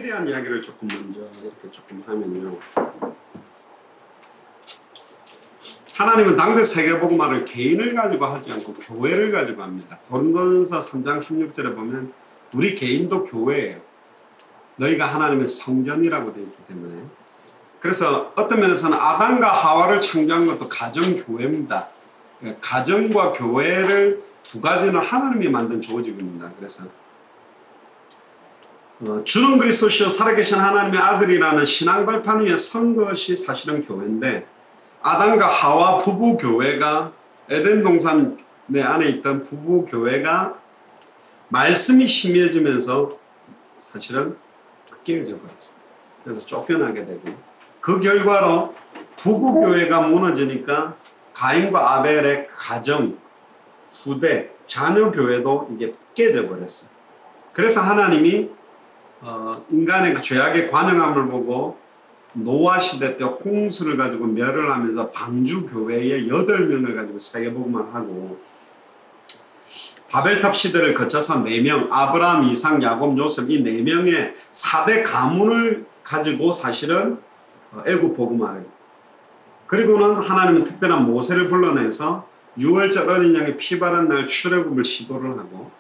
대한 이야기를 조금 먼저 이렇게 조금 하면요. 하나님은 당대 세계복음화를 개인을 가지고 하지 않고 교회를 가지고 합니다. 고린도전서 3장 16절에 보면 우리 개인도 교회예요. 너희가 하나님의 성전이라고 되어 있기 때문에. 그래서 어떤 면에서는 아담과 하와를 창조한 것도 가정교회입니다. 가정과 교회를 두 가지는 하나님이 만든 조직입니다. 그래서 주는 그리스도시요 살아계신 하나님의 아들이라는 신앙 발판 위에 선 것이 사실은 교회인데, 아담과 하와 부부교회가, 에덴 동산 내 안에 있던 부부교회가 말씀이 희미해지면서 사실은 깨어져 버렸어요. 그래서 쫓겨나게 되고, 그 결과로 부부교회가 무너지니까 가인과 아벨의 가정, 후대, 자녀교회도 이게 깨져 버렸어요. 그래서 하나님이 인간의 그 죄악의 관영함을 보고 노아 시대 때 홍수를 가지고 멸을 하면서 방주교회의 8명을 가지고 세계복음을 하고, 바벨탑 시대를 거쳐서 4명, 아브라함, 이삭, 야곱, 요셉 이 4명의 4대 가문을 가지고 사실은 애굽 복음화를, 그리고는 하나님은 특별한 모세를 불러내서 6월절 어린 양의 피 바른 날 출애굽을 시도를 하고,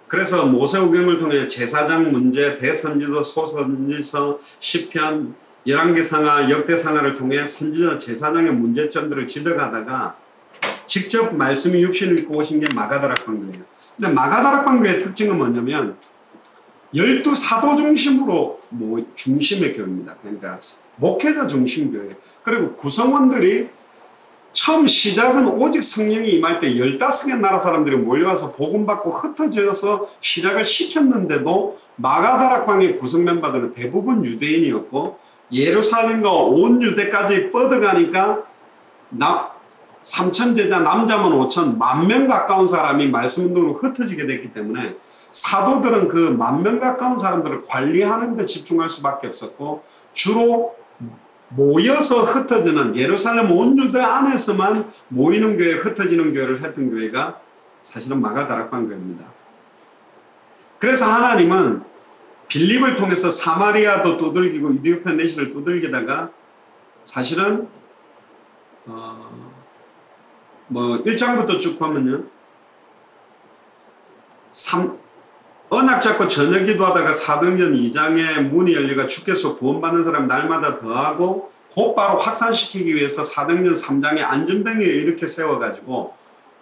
그래서 모세오경을 통해 제사장 문제, 대선지서, 소선지서, 시편, 열왕기상하, 역대상하를 통해 선지자 제사장의 문제점들을 지적하다가 직접 말씀이 육신을 입고 오신 게 마가다락방교예요. 근데 마가다락방교의 특징은 뭐냐면 12사도 중심으로 중심의 교회입니다. 그러니까 목회자 중심 교회. 그리고 구성원들이 처음 시작은 오직 성령이 임할 때 15개 나라 사람들이 몰려와서 복음받고 흩어져서 시작을 시켰는데도 마가다락방의 구성 멤버들은 대부분 유대인이었고, 예루살렘과 온 유대까지 뻗어가니까 3천 제자, 남자만 5천, 10,000명 가까운 사람이 말씀 운동으로 흩어지게 됐기 때문에 사도들은 그 10,000명 가까운 사람들을 관리하는 데 집중할 수밖에 없었고, 주로 모여서 흩어지는, 예루살렘 온 유대 안에서만 모이는 교회, 흩어지는 교회를 했던 교회가 사실은 마가다락방 교회입니다. 그래서 하나님은 빌립을 통해서 사마리아도 두들기고 이디오피아 내시를 두들기다가 사실은 1장부터 쭉 보면요, 언약 잡고 저녁 기도하다가 사도행전 2장에 문이 열리가 주께서 구원받는 사람 날마다 더하고, 곧바로 확산시키기 위해서 사도행전 3장에 안전병에 이렇게 세워가지고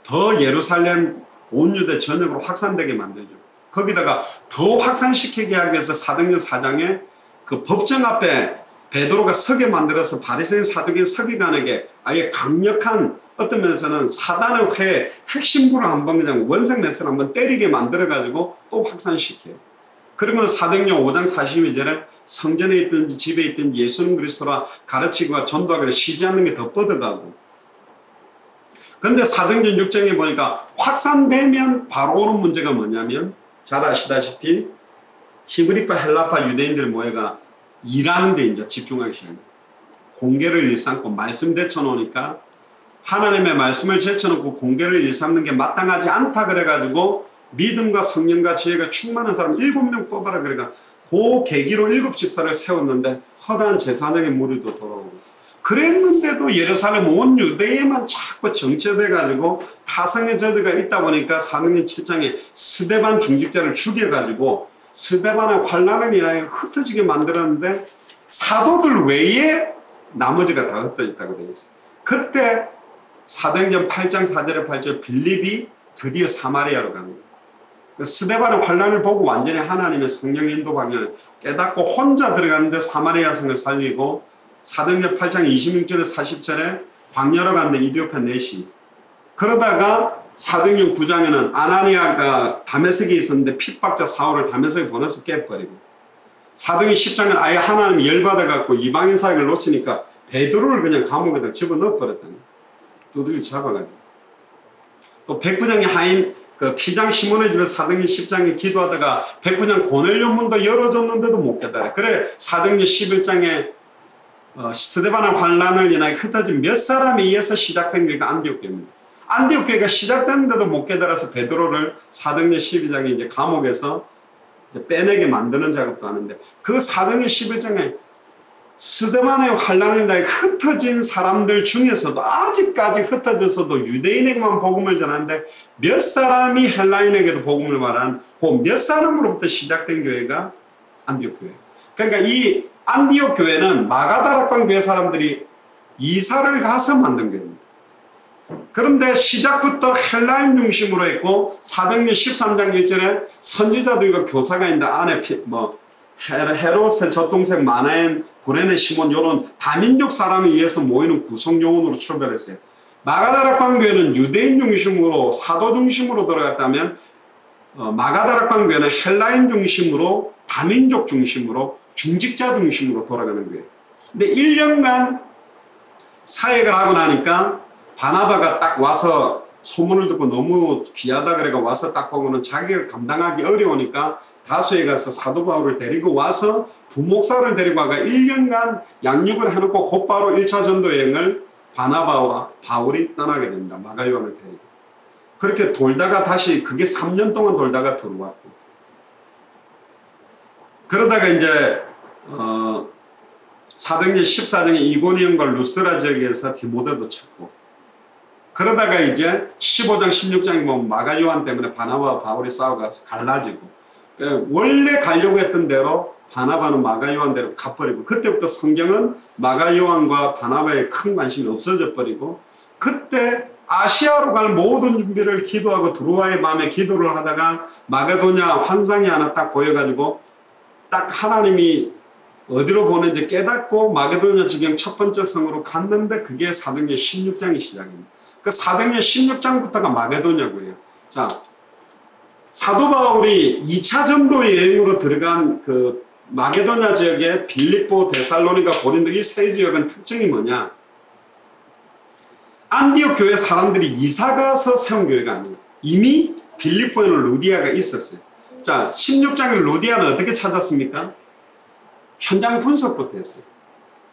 더 예루살렘 온 유대 전역으로 확산되게 만들죠. 거기다가 더 확산시키게 하기 위해서 사도행전 4장에 그 법정 앞에 베드로가 서게 만들어서 바리새인 사두개인 서기관에게 아예 강력한, 어떤 면에서는 사단의 회 핵심부를 한번 그냥 원색 메스를 한번 때리게 만들어가지고 또 확산시켜요. 그리고는 사도행전 5장 42절에 성전에 있든지 집에 있든지 예수는 그리스도라 가르치고 전도하기를 쉬지 않는 게 더 뻗어가고, 그런데 사도행전 6장에 보니까 확산되면 바로 오는 문제가 뭐냐면, 잘 아시다시피 히브리파 헬라파 유대인들 모여가 일하는 데 이제 집중하기 시작해요. 공개를 일삼고 말씀 제쳐놓으니까 하나님의 말씀을 제쳐놓고 공개를 일삼는 게 마땅하지 않다 그래가지고 믿음과 성령과 지혜가 충만한 사람 7명 뽑아라 그래가 그 계기로 7집사를 세웠는데 허다한 제사장의 무리도 돌아오고, 그랬는데도 예루살렘 온 유대에만 자꾸 정체돼가지고 타성의 저주가 있다 보니까 사도행전 7장에 스데반 중직자를 죽여가지고 스데반의 환란을 인하여 흩어지게 만들었는데 사도들 외에 나머지가 다 흩어졌다고 되어 있어요. 그때 사도행전 8장 4절에 8절 빌립이 드디어 사마리아로 가는 거예요. 스데반의 환란을 보고 완전히 하나님의 성령의 인도 방향을 깨닫고 혼자 들어갔는데 사마리아 성을 살리고, 사도행전 8장 26절에 40절에 광야로 갔는데 이디오피아 내시, 그러다가 사도행전 9장에는 아나니아가 다메섹에 있었는데 핍박자 사울을 다메섹에 보내서 깨버리고, 사도행전 10장은 아예 하나님이 열받아갖고 이방인 사역을 놓치니까 베드로를 그냥 감옥에다 집어넣어 버렸다는 거예요. 두들기 잡아가지고. 또 백부장의 하인 그 피장 시몬의 집에 사도행전 10장에 기도하다가 백부장 고넬료 문도 열어줬는데도 못 깨달아. 그래 사도행전 11장에 스데반의 환란을 인하여 흩어진 몇 사람에 의해서 시작된 교회가 안디옥 교회입니다. 안디옥 교회가 시작됐는데도 못 깨달아서 베드로를 사도행전 12장에 이제 감옥에서 이제 빼내게 만드는 작업도 하는데 그 사도행전 11장에 스데반의 환란을 날 흩어진 사람들 중에서도 아직까지 흩어져서도 유대인에게만 복음을 전하는데 몇 사람이 헬라인에게도 복음을 말한 그 몇 사람으로부터 시작된 교회가 안디옥 교회. 그러니까 이 안디옥 교회는 마가다락방 교회 사람들이 이사를 가서 만든 교회입니다. 그런데 시작부터 헬라인 중심으로 했고 사도행전 13장 1절에 선지자들과 교사가 있는데 안에 헤롯의 젖동생 마나엔, 구레네 시몬 이런 다민족 사람에 의해서 모이는 구성요원으로 출발했어요. 마가다락방 교회는 유대인 중심으로 사도 중심으로 들어갔다면 마가다락방 교회는 헬라인 중심으로 다민족 중심으로 중직자 중심으로 돌아가는 거예요. 근데 1년간 사역을 하고 나니까 바나바가 딱 와서 소문을 듣고 너무 귀하다 그래가 와서 딱 보고는 자기가 감당하기 어려우니까 다소에 가서 사도 바울을 데리고 와서 부목사를 데리고 와가 1년간 양육을 해놓고 곧바로 1차 전도 여행을 바나바와 바울이 떠나게 됩니다. 마가요한을 데리고. 그렇게 돌다가 다시 그게 3년 동안 돌다가 들어왔고 그러다가 이제 사도행전 14장에 이고니온과 루스드라 지역에서 디모데도 찾고 그러다가 이제 15장 16장에 보면 마가요한 때문에 바나바와 바울이 싸워가서 갈라지고 원래 가려고 했던 대로 바나바는 마가요한대로 가버리고 그때부터 성경은 마가요한과 바나바에 큰 관심이 없어져 버리고 그때 아시아로 갈 모든 준비를 기도하고 드로아의 밤에 기도를 하다가 마게도냐 환상이 하나 딱 보여가지고 딱 하나님이 어디로 보낸지 깨닫고 마게도냐 지경 첫 번째 성으로 갔는데 그게 사도행전 16장이 시작입니다. 그 사도행전 16장부터가 마게도냐고요. 자, 사도 바울이 2차 전도 여행으로 들어간 그 마게도냐 지역의 빌립보, 데살로니가, 고린도 이 세 지역은 특징이 뭐냐? 안디옥 교회 사람들이 이사가서 세운 교회가 아니에요. 이미 빌립보에는 루디아가 있었어요. 자, 16장에 루디아는 어떻게 찾았습니까? 현장 분석부터 했어요.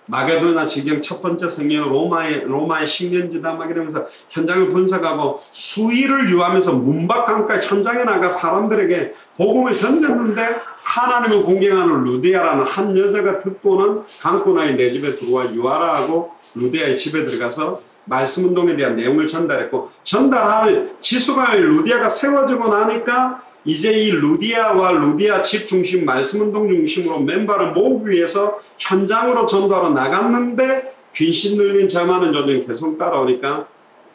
마게도냐 지경 첫 번째 성이요 로마의 식년지다 막 이러면서 현장을 분석하고 수위를 유하면서 문밖강가 현장에 나가 사람들에게 복음을 던졌는데 하나님을 공경하는 루디아라는 한 여자가 듣고는 강구나이 내 집에 들어와 유하라 하고 루디아의 집에 들어가서 말씀 운동에 대한 내용을 전달했고 전달할 지수갈 루디아가 세워지고 나니까 이제 이 루디아와 루디아 집 중심 말씀 운동 중심으로 멤버를 모으기 위해서 현장으로 전도하러 나갔는데 귀신 들린 저만한 존재는 계속 따라오니까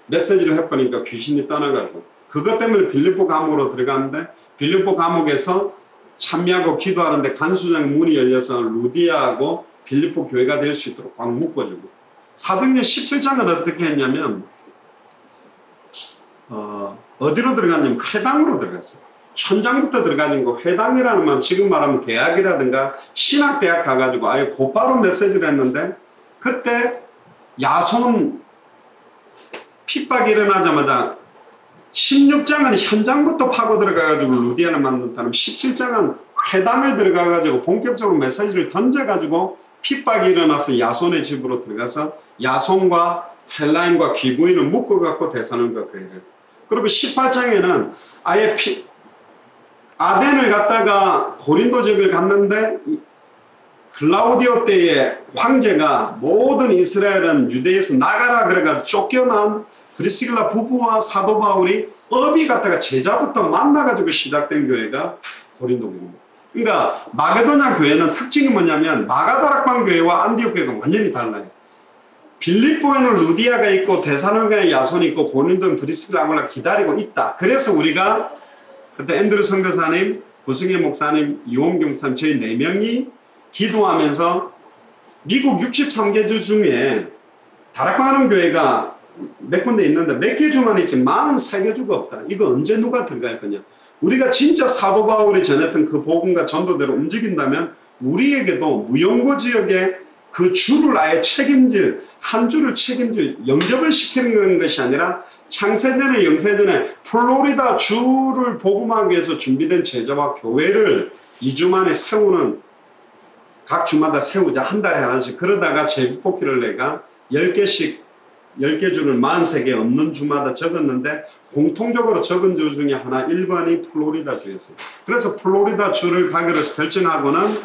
메시지를 해보니까 귀신이 떠나가고 그것 때문에 빌립보 감옥으로 들어갔는데 빌립보 감옥에서 참여하고 기도하는데 간수장 문이 열려서 루디아하고 빌립보 교회가 될 수 있도록 꽉 묶어주고 사도행전 17장은 어떻게 했냐면 어디로 들어갔냐면 회당으로 들어갔어요. 현장부터 들어가는 거 회당이라는 말 지금 말하면 대학이라든가 신학대학 가가지고 아예 곧바로 메시지를 했는데 그때 야손 핍박이 일어나자마자 16장은 현장부터 파고 들어가가지고 루디아를 만든다면 17장은 회당을 들어가가지고 본격적으로 메시지를 던져가지고 핍박이 일어나서 야손의 집으로 들어가서 야손과 헬라인과 귀부인을 묶어갖고 대사는가 그래요. 그리고 18장에는 아예 아덴을 갔다가 고린도 지역을 갔는데 클라우디오 때의 황제가 모든 이스라엘은 유대에서 나가라 그래가지고 쫓겨난 브리스길라 부부와 사도 바울이 어비 갔다가 제자부터 만나가지고 시작된 교회가 고린도 교회입니다. 그러니까 마게도냐 교회는 특징이 뭐냐면 마가다락방 교회와 안디옥 교회가 완전히 달라요. 빌립보에는 루디아가 있고 데살로니가에 야손이 있고 고린도는 브리스길라 아굴라 기다리고 있다. 그래서 우리가 그때 앤드루 선교사님, 구승혜 목사님, 이홍경 목사님 저희 4명이 기도하면서 미국 63개 주 중에 다락방하는 교회가 몇 군데 있는데 몇 개 주만 있지 43개 주가 없다. 이거 언제 누가 들어갈 거냐. 우리가 진짜 사도 바울이 전했던 그 복음과 전도대로 움직인다면 우리에게도 무용고 지역에 그 주를 아예 책임질, 한 주를 책임질, 영접을 시키는 것이 아니라 창세전에 영세전에 플로리다 주를 복음하기 위해서 준비된 제자와 교회를 2주 만에 세우는 각 주마다 세우자 한 달에 하나씩 그러다가 제비뽑기를 내가 10개씩 10개 주를 43개 없는 주마다 적었는데 공통적으로 적은 주 중에 하나 1번이 플로리다 주였어요. 그래서 플로리다 주를 가기로 결정하고는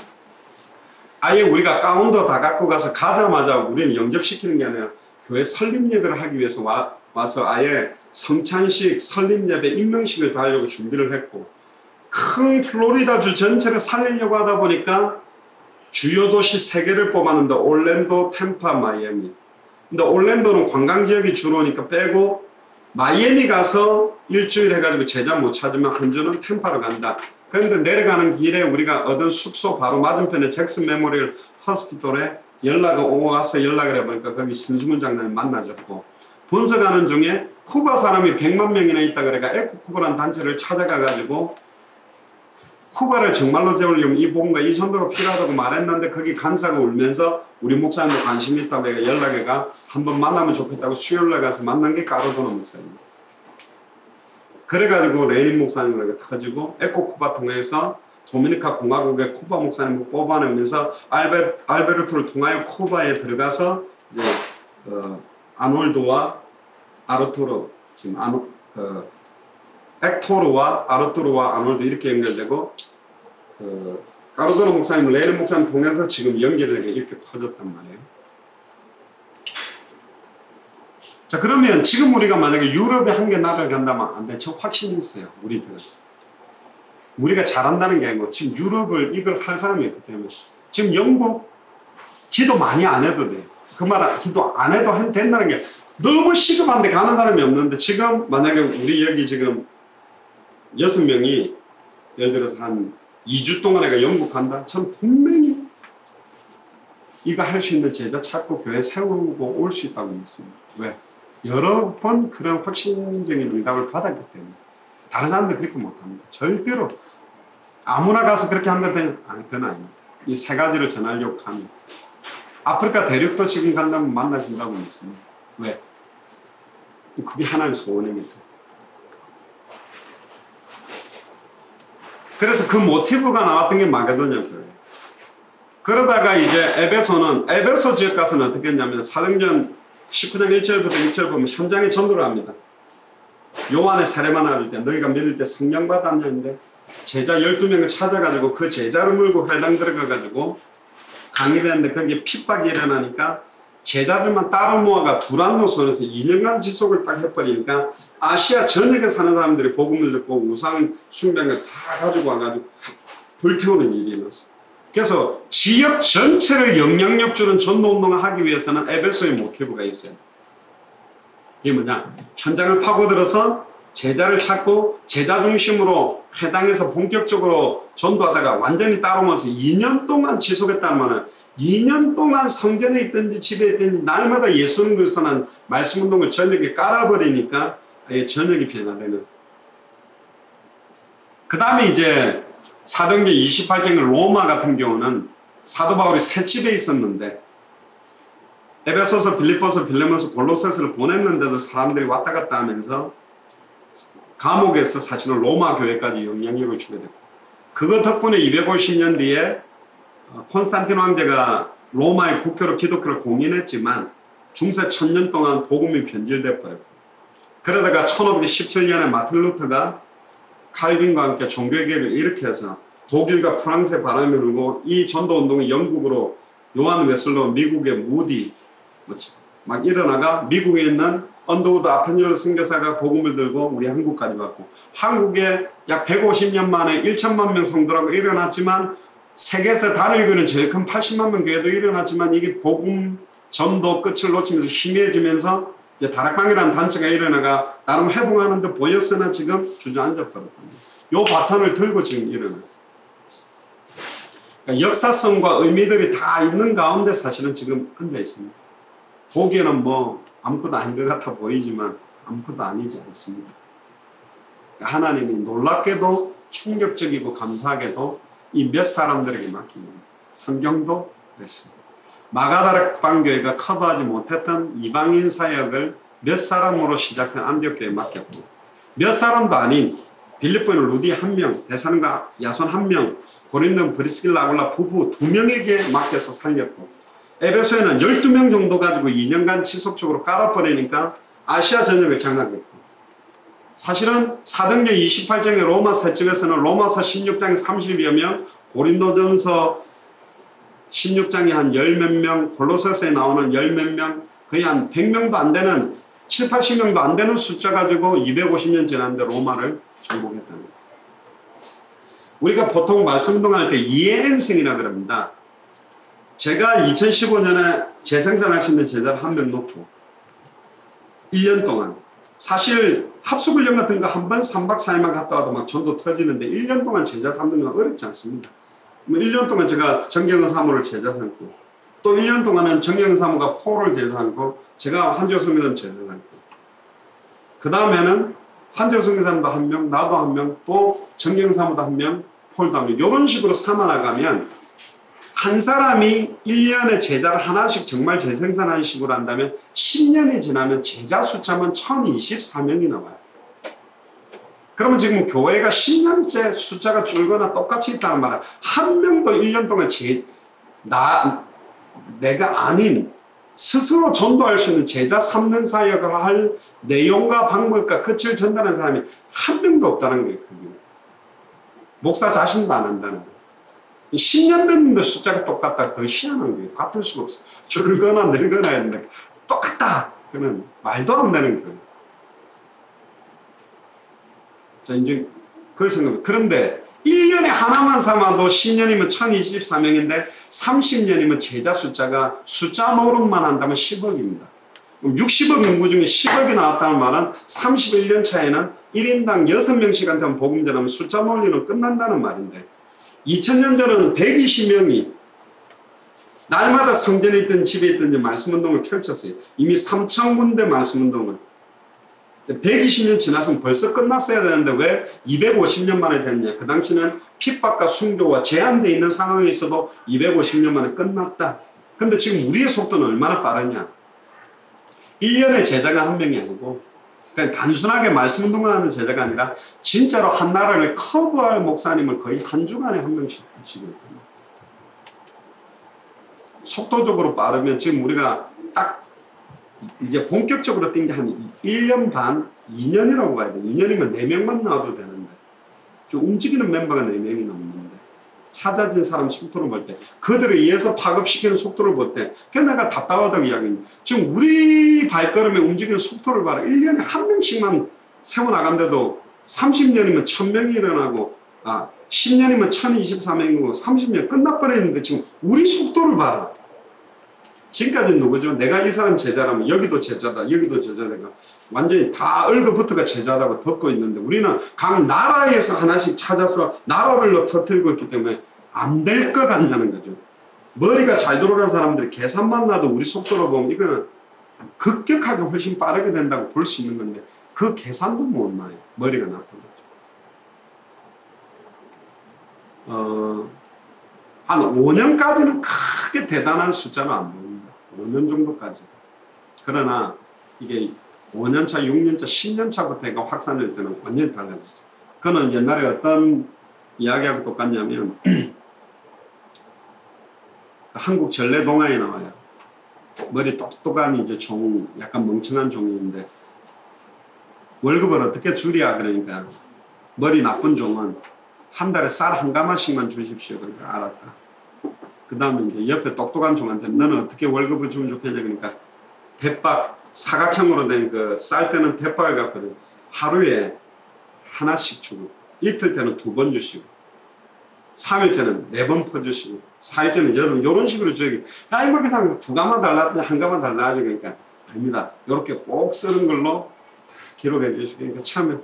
아예 우리가 가운도 다 갖고 가서 가자마자 우리는 영접시키는 게 아니라 교회 설립 예배를 하기 위해서 와서 아예 성찬식, 설립 예배, 임명식을 다 하려고 준비를 했고 큰 플로리다 주 전체를 살리려고 하다 보니까 주요 도시 3개를 뽑았는데 올랜도, 템파, 마이애미. 근데 올랜도는 관광지역이 주로니까 빼고 마이애미 가서 일주일 해가지고 제자 못 찾으면 한 주는 템파로 간다. 그런데 내려가는 길에 우리가 얻은 숙소 바로 맞은편에 잭슨 메모리얼 호스피털에 연락을 와서 연락을 해보니까 거기 신주문 장로를 만나줬고 분석하는 중에 쿠바 사람이 100만 명이나 있다 그래가 에코쿠바라는 단체를 찾아가가지고 쿠바를 정말로 재우려면 이 복음과 이 전도가 필요하다고 말했는데 거기 간사가 울면서 우리 목사님도 관심 있다고 해가 연락해가 한번 만나면 좋겠다고 수요일날 가서 만난 게 까르도나 목사입니다. 그래가지고 레닌 목사님을 터지고 에코쿠바 통해서 도미니카 공화국의 쿠바 목사님을 뽑아내면서 알베르토를 통하여 쿠바에 들어가서 이제 아놀드와 아르투로 지금 엑토르와 아르투르와 아놀드 이렇게 연결되고 까르도나 목사님, 레닌 목사님 통해서 지금 연결되게 이렇게 퍼졌단 말이에요. 자 그러면 지금 우리가 만약에 유럽에 한 개 나라를 간다면 안 돼. 저 확신이 있어요. 우리들은. 우리가 잘한다는 게 아니고 지금 유럽을 이걸 할 사람이 있기 때문에 지금 영국 기도 많이 안 해도 돼. 그 말 기도 안 해도 된다는 게 너무 시급한데 가는 사람이 없는데 지금 만약에 우리 여기 지금 6명이 예를 들어서 한 2주 동안 내가 영국 간다? 전 분명히 이거 할 수 있는 제자 찾고 교회 세우고 올 수 있다고 믿습니다. 왜? 여러 번 그런 확신적인 응답을 받았기 때문에. 다른 사람들 그렇게 못합니다. 절대로 아무나 가서 그렇게 한다면 그건 아닙니다. 이 3가지를 전하려고 합니다. 아프리카 대륙도 지금 간다면 만나신다고 믿습니다. 왜? 그게 하나의 소원입니다. 그래서 그 모티브가 나왔던 게 마게도냐 교회. 그러다가 이제 에베소 지역 가서는 어떻게 했냐면 사도행전 19장 1절부터 6절 보면 현장에 전도를 합니다. 요한의 사례만 할 때 너희가 믿을 때 성령 받았냐는데 제자 12명을 찾아가지고 그 제자를 물고 회당 들어가가지고 강의를 했는데 거기에 핍박이 일어나니까 제자들만 따로 모아가 두란노선에서 2년간 지속을 딱 해버리니까 아시아 전역에 사는 사람들이 복음을 듣고 우상 숭배를 다 가지고 와가지고 불태우는 일이 일어났어요. 그래서 지역 전체를 영향력 주는 전도운동을 하기 위해서는 에베소의 모티브가 있어요. 이게 뭐냐? 현장을 파고들어서 제자를 찾고 제자 중심으로 회당에서 본격적으로 전도하다가 완전히 따로 모아서 2년 동안 지속했다는 말은 2년 동안 성전에 있든지 집에 있든지 날마다 예수는 그리스도는 말씀운동을 저녁에 깔아버리니까 저녁이 변화되는. 그 다음에 이제 사도행전 28장 로마 같은 경우는 사도 바울이 새 집에 있었는데 에베소서, 빌립보서, 빌레몬서, 골로새서를 보냈는데도 사람들이 왔다 갔다 하면서 감옥에서 사실은 로마 교회까지 영향력을 주게 됐고 그거 덕분에 250년 뒤에 콘스탄틴 황제가 로마의 국교로 기독교를 공인했지만 중세 1000년 동안 복음이 변질돼 버렸고 그러다가 1517년에 마틴 루터가 칼빈과 함께 종교개혁을 일으켜서 독일과 프랑스의 바람이 불고 이 전도운동이 영국으로 요한 웨슬로, 미국의 무디 막 일어나가 미국에 있는 언더우드 아펜젤러 선교사가 복음을 들고 우리 한국까지 왔고 한국에 약 150년 만에 1천만 명 성도라고 일어났지만 세계에서 달을 그는 제일 큰 80만 명 교회도 일어났지만 이게 복음 전도 끝을 놓치면서 희미해지면서 이제 다락방이라는 단체가 일어나가 나름 회복하는 데 보였으나 지금 주저앉아 버렸답니다. 요 바탕을 들고 지금 일어났어요. 그러니까 역사성과 의미들이 다 있는 가운데 사실은 지금 앉아 있습니다. 보기에는 뭐 아무것도 아닌 것 같아 보이지만 아무것도 아니지 않습니다. 그러니까 하나님이 놀랍게도 충격적이고 감사하게도 이 몇 사람들에게 맡긴 겁니다. 성경도 그랬습니다. 마가다락 교회가 커버하지 못했던 이방인 사역을 몇 사람으로 시작된 안디옥 교회에 맡겼고 몇 사람도 아닌 빌립보인 루디 1명, 데살로니가 야손 1명, 고린도 브리스길라 아굴라 부부 2명에게 맡겨서 살렸고 에베소에는 12명 정도 가지고 2년간 지속적으로 깔아버리니까 아시아 전역을 장악했고, 사실은 사도행전 28장의 로마서 집에서는 로마서 16장에 30여 명, 고린도전서 16장에 한 10몇 명, 골로새서에 나오는 10몇 명, 거의 한 100명도 안 되는, 7, 80명도 안 되는 숫자 가지고 250년 지났는데 로마를 정복했다는 거예요. 우리가 보통 말씀운동할 때 이해행생이라 그럽니다. 제가 2015년에 재생산할 수 있는 제자를 한 명 놓고 1년 동안, 사실 합숙훈련 같은 거 한 번 3박 4일만 갔다 와도 막 전도 터지는데 1년 동안 제자 삼는 건 어렵지 않습니다. 1년 동안 제가 정경은 사모를 제자 삼고, 또 1년 동안은 정경은 사모가 포를 제자 삼고, 제가 한지호 선교사님 제자 삼고, 그 다음에는 한지호 선교사님도 한 명, 나도 한 명, 또 정경은 사모도 한 명, 폴도 한 명, 이런 식으로 삼아나가면 한 사람이 1년에 제자를 하나씩 정말 재생산하는 식으로 한다면 10년이 지나면 제자 숫자만 1024명이 나와요. 그러면 지금 교회가 10년째 숫자가 줄거나 똑같이 있다는 말은 한 명도 1년 동안 내가 아닌 스스로 전도할 수 있는 제자 삼는 사역을 할 내용과 방법과 끝을 전달하는 사람이 한 명도 없다는 거예요. 목사 자신도 안 한다는 거예요. 10년 됐는데 숫자가 똑같다. 더 희한한 거예요. 같을 수가 없어. 줄거나 늘거나 했는데 똑같다. 그는 말도 안 되는 거예요. 자, 이제 그걸 생각해. 그런데 1년에 하나만 삼아도 10년이면 1024명인데 30년이면 제자 숫자가 숫자 노릇만 한다면 10억입니다. 60억 인구 중에 10억이 나왔다는 말은 31년 차에는 1인당 6명씩 한테 복음 전하면 숫자 논리는 끝난다는 말인데, 2000년 전에는 120명이 날마다 성전에 있던 집에 있던 말씀운동을 펼쳤어요. 이미 3000군데 말씀운동을. 120년 지나서면 벌써 끝났어야 되는데 왜 250년 만에 됐냐. 그 당시는 핍박과 순교와 제한되어 있는 상황에 있어도 250년 만에 끝났다. 근데 지금 우리의 속도는 얼마나 빠르냐. 1년에 제자가 한 명이 아니고 그냥 단순하게 말씀운동을 하는 제자가 아니라 진짜로 한 나라를 커버할 목사님을 거의 한 주간에 한 명씩 붙이고 있습니다. 속도적으로 빠르면 지금 우리가 딱 이제 본격적으로 뛴 게 한 1년 반, 2년이라고 봐야 돼. 2년이면 4명만 나와도 되는데 좀 움직이는 멤버가 4명이 넘는데 찾아진 사람 속도를 볼 때, 그들에 의해서 파급시키는 속도를 볼 때, 그냥 내가 답답하다고 이야기합니다. 지금 우리 발걸음에 움직이는 속도를 봐라. 1년에 한 명씩만 세워나간데도 30년이면 1000명이 일어나고, 10년이면 1024명이고 30년 끝나버리는데 지금 우리 속도를 봐라. 지금까지는 누구죠? 내가 이 사람 제자라면 여기도 제자다, 여기도 제자다. 완전히 다 얼굴부터가 제자라고 듣고 있는데 우리는 각 나라에서 하나씩 찾아서 나라별로 터뜨리고 있기 때문에 안 될 것 같냐는 거죠. 머리가 잘 돌아가는 사람들이 계산만 나도 우리 속도로 보면 이거는 급격하게 훨씬 빠르게 된다고 볼 수 있는 건데 그 계산도 못 나요. 머리가 나쁜 거죠. 한 5년까지는 크게 대단한 숫자는 안 보입니다. 5년 정도까지. 그러나 이게 5년차, 6년차, 10년차부터 확산될 때는 완전히 달라졌어요. 그는 옛날에 어떤 이야기하고 똑같냐면 한국 전래동화에 나와요. 머리 똑똑한 이제 종, 약간 멍청한 종인데 월급을 어떻게 줄이야 그러니까 머리 나쁜 종은 한 달에 쌀 한 가마씩만 주십시오. 그러니까 알았다. 그 다음에 이제 옆에 똑똑한 종한테 너는 어떻게 월급을 주면 좋겠냐 그러니까 대박 사각형으로 된 그 쌀 때는 대박을 갖거든. 하루에 하나씩 주고 이틀 때는 2번 주시고 3일째는 4번 퍼주시고 4일째는 8번 이런 식으로 주기. 야 이거 그냥 2가마 달라 한 가마 달라 하죠. 그러니까 아닙니다. 이렇게 꼭 쓰는 걸로 기록해 주시고 그러니까 참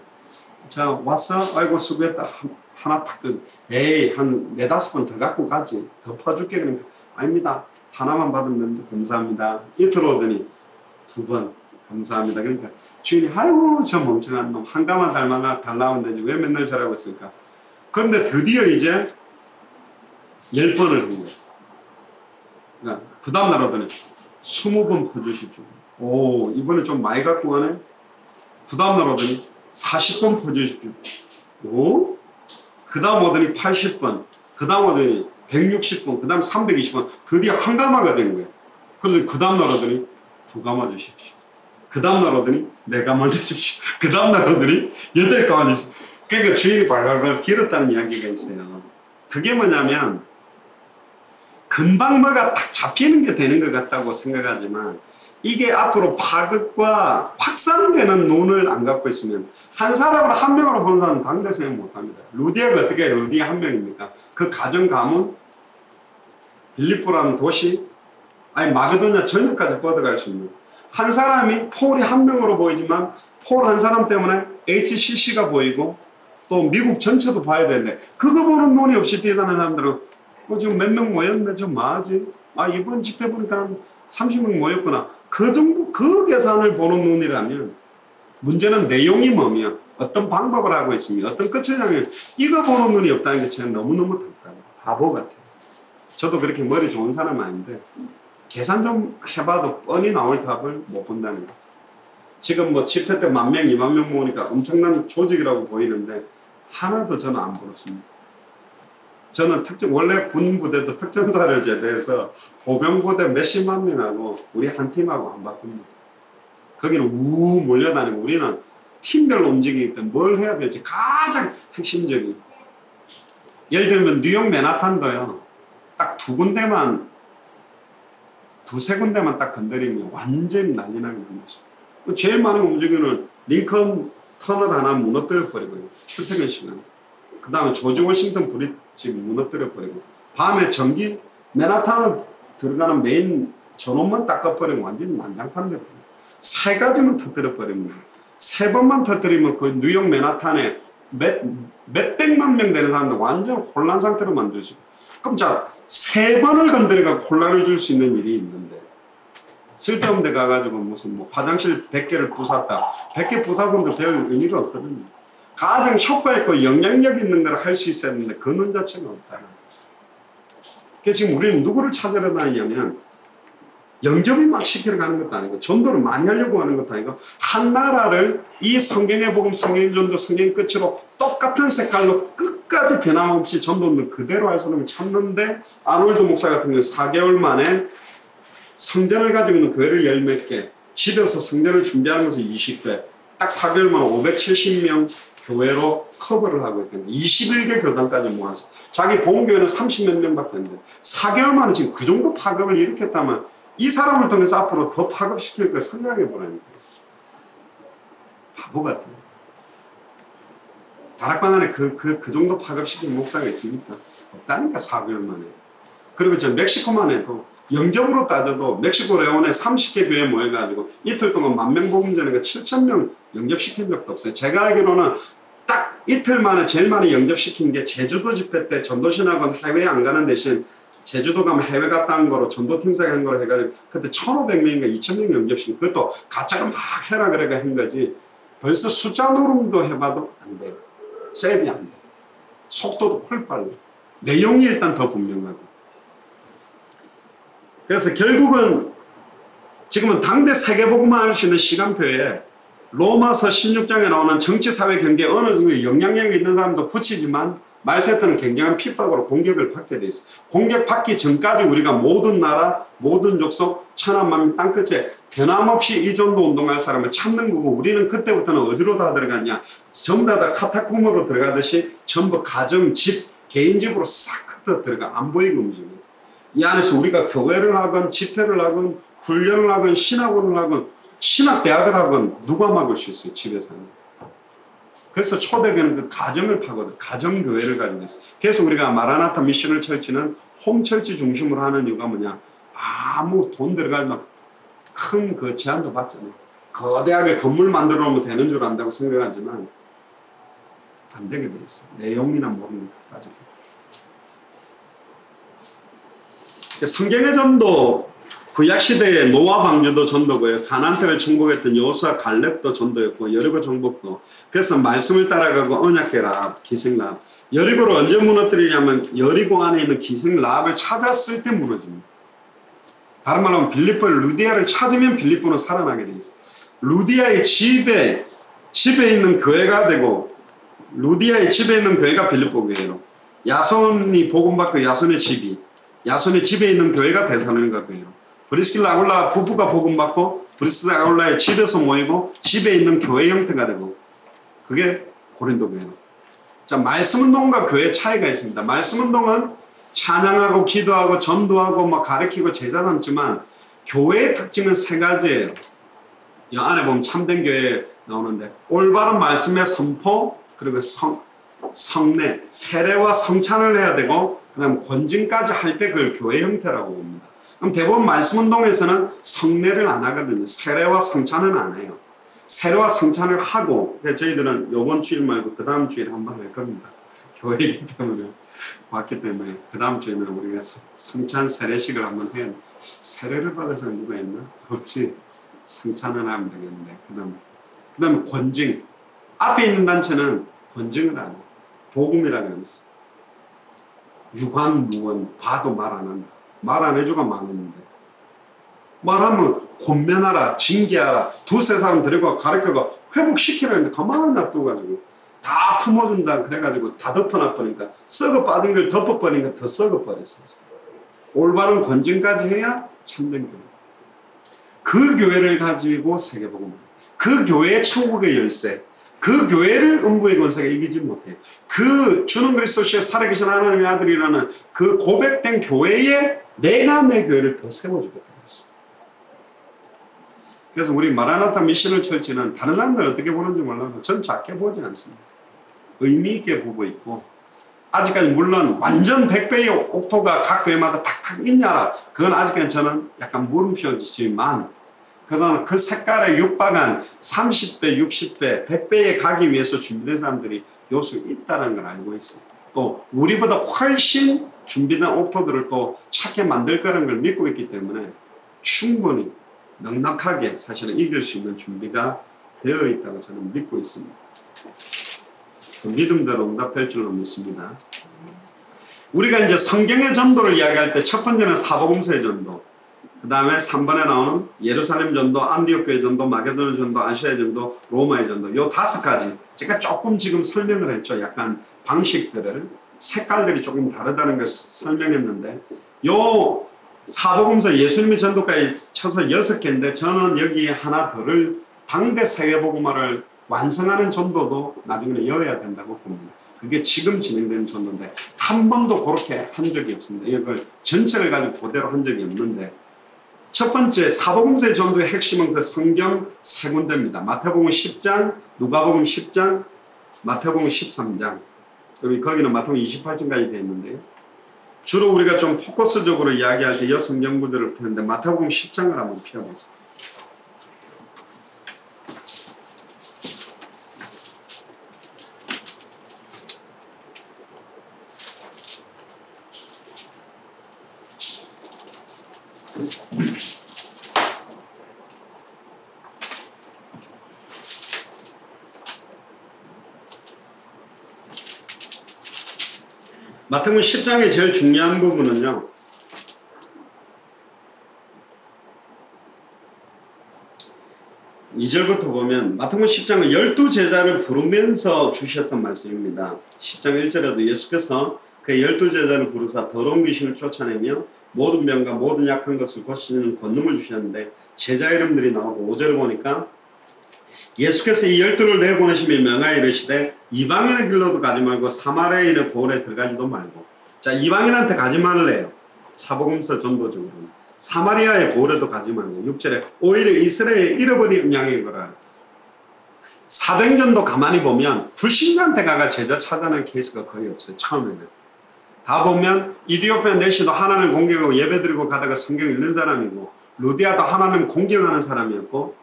자 왔어? 아이고 수고했다. 하나 탁 뜯. 에이 한 4-5번 더 갖고 가지. 더 퍼줄게. 그러니까 아닙니다. 하나만 받으면 감사합니다. 이틀 오더니 2번 감사합니다. 그러니까 주인이 아이고 저 멍청한 놈 한 가마 달라면 되지 왜 맨날 저러고 있을까. 그런데 드디어 이제 10번을 한 거예요. 그러니까 그 다음날 오더니 20번 퍼주십시오. 오 이번에 좀 많이 갖고 가네. 그 다음날 오더니 40번 퍼주십시오. 오? 그 다음 오더니 80번, 그 다음 오더니 160번, 그 다음 320번, 드디어 한 가마가 된 거예요. 그런데 그 다음 날 오더니 두 감아 주십시오. 그 다음 날 오더니 네 감아 주십시오. 그 다음 날 오더니 여덟 감아 주십시오. 그러니까 주인이 발발발 길었다는 이야기가 있어요. 그게 뭐냐면 금방 뭐가 탁 잡히는 게 되는 것 같다고 생각하지만 이게 앞으로 파급과 확산되는 논을 안 갖고 있으면 한 사람을 한 명으로 보는 사람은 당대 생각 못합니다. 루디아가 어떻게 해요? 루디아 한 명입니까? 그 가정 가문 빌립보라는 도시 아니 마게도냐 전역까지 뻗어갈 수 있는 한 사람이 폴이 한 명으로 보이지만 폴 한 사람 때문에 HCC가 보이고 또 미국 전체도 봐야 되는데 그거 보는 논이 없이 뛰어다니는 사람들은 지금 몇 명 모였네 좀 뭐하지? 아 이번 집회 보니까 한 30명 모였구나. 그 정도 그 계산을 보는 눈이라면 문제는 내용이 뭐며 어떤 방법을 하고 있으며 어떤 끝을 향해 이거 보는 눈이 없다는 게 저는 너무너무 답답해요. 바보 같아요. 저도 그렇게 머리 좋은 사람 아닌데 계산 좀 해봐도 뻔히 나올 답을 못 본다는 거예요. 지금 뭐 집회 때 10,000명, 20,000명 모으니까 엄청난 조직이라고 보이는데 하나도 저는 안 부럽습니다. 저는 원래 군 부대도 특전사를 제대해서 보병부대 몇십만 명하고 우리 한 팀하고 안 바꿉니다. 거기는 우 몰려다니고 우리는 팀별로 움직이기 때문에 뭘 해야 될지 가장 핵심적인. 예를 들면 뉴욕 맨하탄도요. 딱 두세 군데만 딱 건드리면 완전히 난리 나게 됩니다. 제일 많이 움직이는 링컨 터널 하나 무너뜨려 버리고요. 출퇴근 시간. 그 다음에 조지 워싱턴 브릿지 무너뜨려 버리고 밤에 전기 맨하탄을 들어가는 메인 전원만 닦아버리면 완전히 난장판 돼버려요. 세 가지만 터뜨려 버립니다. 세 번만 터뜨리면 그 뉴욕 맨하탄에 몇백만 명 되는 사람들 완전 혼란 상태로 만들죠. 그럼 자, 세 번을 건드려가 혼란을 줄 수 있는 일이 있는데 쓸데없는 데 가가지고 무슨 뭐 화장실 100개를 부쉈다. 100개 부사본들 별 의미가 없거든요. 가장 효과 있고 영향력 있는 걸 할 수 있었는데 그 논 자체가 없다. 그래서 지금 우리는 누구를 찾으러 다니냐면 영접을 막 시키러 가는 것도 아니고 전도를 많이 하려고 하는 것도 아니고 한 나라를 이 성경의 복음, 성경의 전도, 성경 끝으로 똑같은 색깔로 끝까지 변함없이 전도는 그대로 할 사람을 찾는데 아놀드 목사 같은 경우 4개월 만에 성전을 가지고 있는 교회를 10몇 개 집에서 성전을 준비하는 것을 20개 딱 4개월 만에 570명 교회로 커버를 하고 있거든요. 21개 교단까지 모아서 자기 본교회는 30몇 명밖에 안 돼요. 4개월 만에 지금 그 정도 파급을 일으켰다면 이 사람을 통해서 앞으로 더 파급시킬 걸 생각해 보라니까. 바보 같아요. 다락방 안에 그 정도 파급시킨 목사가 있습니까? 없다니까 4개월 만에. 그리고 저 멕시코만 해도 영접으로 따져도 멕시코 레온에 30개 교회 모여가지고 이틀 동안 10,000명 복음전에가 7,000명 영접시킨 적도 없어요. 제가 알기로는 딱 이틀 만에 제일 많이 영접시킨 게 제주도 집회 때 전도신학원 해외에 안 가는 대신 제주도 가면 해외 갔다 온 거로 전도팀장이 한 걸 해가지고 그때 1,500명인가 2,000명 영접시킨 그것도 가짜로 막 해라 그래가 한 거지 벌써 숫자 노름도 해봐도 안 돼요. 셉이 안 돼. 속도도 훨 빨라. 내용이 일단 더 분명하고. 그래서 결국은 지금은 당대 세계복음만 할 수 있는 시간표에 로마서 16장에 나오는 정치, 사회, 경제 어느 정도 영향력이 있는 사람도 붙이지만 말세트는 굉장한 핍박으로 공격을 받게 돼 있어요. 공격받기 전까지 우리가 모든 나라, 모든 족속, 천한만민 땅끝에 변함없이 이 정도 운동할 사람을 찾는 거고 우리는 그때부터는 어디로 다 들어갔냐. 전부 다 카타콤으로 들어가듯이 전부 가정, 집, 개인 집으로 싹 흩어 들어가 안 보이게 움직여요. 이 안에서 우리가 교회를 하건 집회를 하건 훈련을 하건 신학원을 하건 신학대학을 하건 누가 막을 수 있어요. 집에서는. 그래서 초대교회는 그 가정을 파거든. 가정교회를 가지고 있어요. 그래서 우리가 마라나타 미션을 철치는 홈철치 중심으로 하는 이유가 뭐냐. 아무 돈 들어가지 큰 그 제한도 받잖아요. 거대하게 건물 만들어 놓으면 되는 줄 안다고 생각하지만 안 되게 돼 있어요. 내용이나 모르는 것까지. 성경의 전도 구약시대의 노아 방주도 전도고요. 가나안을 정복했던 여호수아 갈렙도 전도였고 여리고 정복도. 그래서 말씀을 따라가고 언약궤 라합, 기생 라합. 여리고를 언제 무너뜨리냐면 여리고 안에 있는 기생 라합을 찾았을 때 무너집니다. 다른 말로 하면 빌립보의 루디아를 찾으면 빌립보는 살아나게 돼 있어요. 루디아의 집에 있는 교회가 되고 루디아의 집에 있는 교회가 빌립보 교회로 야손이 복음받고 야손의 집에 있는 교회가 데살로니가 교회로 브리스길라 아굴라 부부가 복음받고 브리스길라 아굴라의 집에서 모이고 집에 있는 교회 형태가 되고 그게 고린도 교회예요. 자, 말씀운동과 교회 차이가 있습니다. 말씀운동은 찬양하고 기도하고 전도하고 뭐 가르치고 제자 삼지만 교회의 특징은 세 가지예요. 이 안에 보면 참된 교회 나오는데 올바른 말씀의 선포 그리고 성례, 세례와 성찬을 해야 되고 그 다음에 권징까지 할 때 그걸 교회 형태라고 봅니다. 그럼 대부분 말씀운동에서는 성례를 안 하거든요. 세례와 성찬은 안 해요. 세례와 성찬을 하고 저희들은 이번 주일 말고 그 다음 주일에 한번 할 겁니다. 교회이기 때문에 왔기 때문에 그 다음 주에는 우리가 성찬 세례식을 한번 해야 돼. 세례를 받아서 누가 했나? 없지. 성찬을 하면 되겠는데 그 다음에 권징. 앞에 있는 단체는 권징을 안 해요. 복음이라고 하면서 유관 무원 봐도 말 안 한다. 말 안 해주고 망했는데 말하면 권면하라 징계하라 두세 사람 데리고 가르쳐가 회복시키라 했는데 가만히 놔둬가지고 다 품어준다 그래가지고 다 덮어놔버리니까 썩어빠진 걸 덮어버리니까 더 썩어버렸어요. 올바른 권징까지 해야 참된 교회. 그 교회를 가지고 세계복음, 그 교회의 천국의 열쇠, 그 교회를 음부의 권세가 이기지 못해요. 그 주는 그리스도시에 살아계신 하나님의 아들이라는 그 고백된 교회에 내가 내 교회를 더 세워주겠다. 그래서 우리 마라나타 미션을 철치는 다른 사람들 어떻게 보는지 몰라도 전 작게 보지 않습니다. 의미 있게 보고 있고 아직까지 물론 완전 100배의 옥토가 각 교회마다 탁탁 있냐 그건 아직까지 저는 약간 물음표지만 그러나 그 색깔에 육박한 30배, 60배, 100배에 가기 위해서 준비된 사람들이 요소 있다는 걸 알고 있어요. 또 우리보다 훨씬 준비된 옥토들을 또 찾게 만들 거라는 걸 믿고 있기 때문에 충분히 넉넉하게 사실은 이길 수 있는 준비가 되어 있다고 저는 믿고 있습니다. 그 믿음대로 응답될 줄로 믿습니다. 우리가 이제 성경의 전도를 이야기할 때 첫 번째는 사복음서의 전도, 그 다음에 3번에 나오는 예루살렘 전도, 안디옥교의 전도, 마게도냐 전도, 아시아의 전도, 로마의 전도 요 5가지 제가 조금 지금 설명을 했죠. 약간 방식들을 색깔들이 조금 다르다는 걸 설명했는데 요 사복음서 예수님의 전도까지 쳐서 6개인데 저는 여기에 하나 더를 당대 세계복음화를 완성하는 전도도 나중에는 이어야 된다고 봅니다. 그게 지금 진행되는 전도인데 한 번도 그렇게 한 적이 없습니다. 이걸 전체를 가지고 그대로 한 적이 없는데 첫 번째 사복음서의 전도의 핵심은 그 성경 세 군데입니다. 마태복음 10장, 누가복음 10장, 마태복음 13장 그리고 거기는 마태복음 28장까지 되어 있는데요. 주로 우리가 좀 포커스적으로 이야기할 때 이 성경구들을 펴는데 마태복음 10장을 한번 펴보겠습니다. 마태복음 10장의 제일 중요한 부분은요. 이 절부터 보면 마태복음 10장은 12제자를 부르면서 주셨던 말씀입니다. 10장 1절에도 예수께서 그의 12제자를 부르사 더러운 귀신을 쫓아내며 모든 병과 모든 약한 것을 고치는 권능을 주셨는데 제자 이름들이 나오고 5절을 보니까 예수께서 이 12를 내보내시며 명하여 이르시되 이방인의 길로도 가지 말고 사마리아인의 고을에 들어가지도 말고 자 이방인한테 가지 말래요. 사복음서 전도적으로는 사마리아의 고을에도 가지 말고 6절에 오히려 이스라엘의 잃어버린 양의 거라. 사도행전도 가만히 보면 불신자한테 가가 제자 찾아낸 케이스가 거의 없어요. 처음에는 다 보면 이디오피아 내시도 하나님을 공경하고 예배드리고 가다가 성경 읽는 사람이고 루디아도 하나님을 공경하는 사람이었고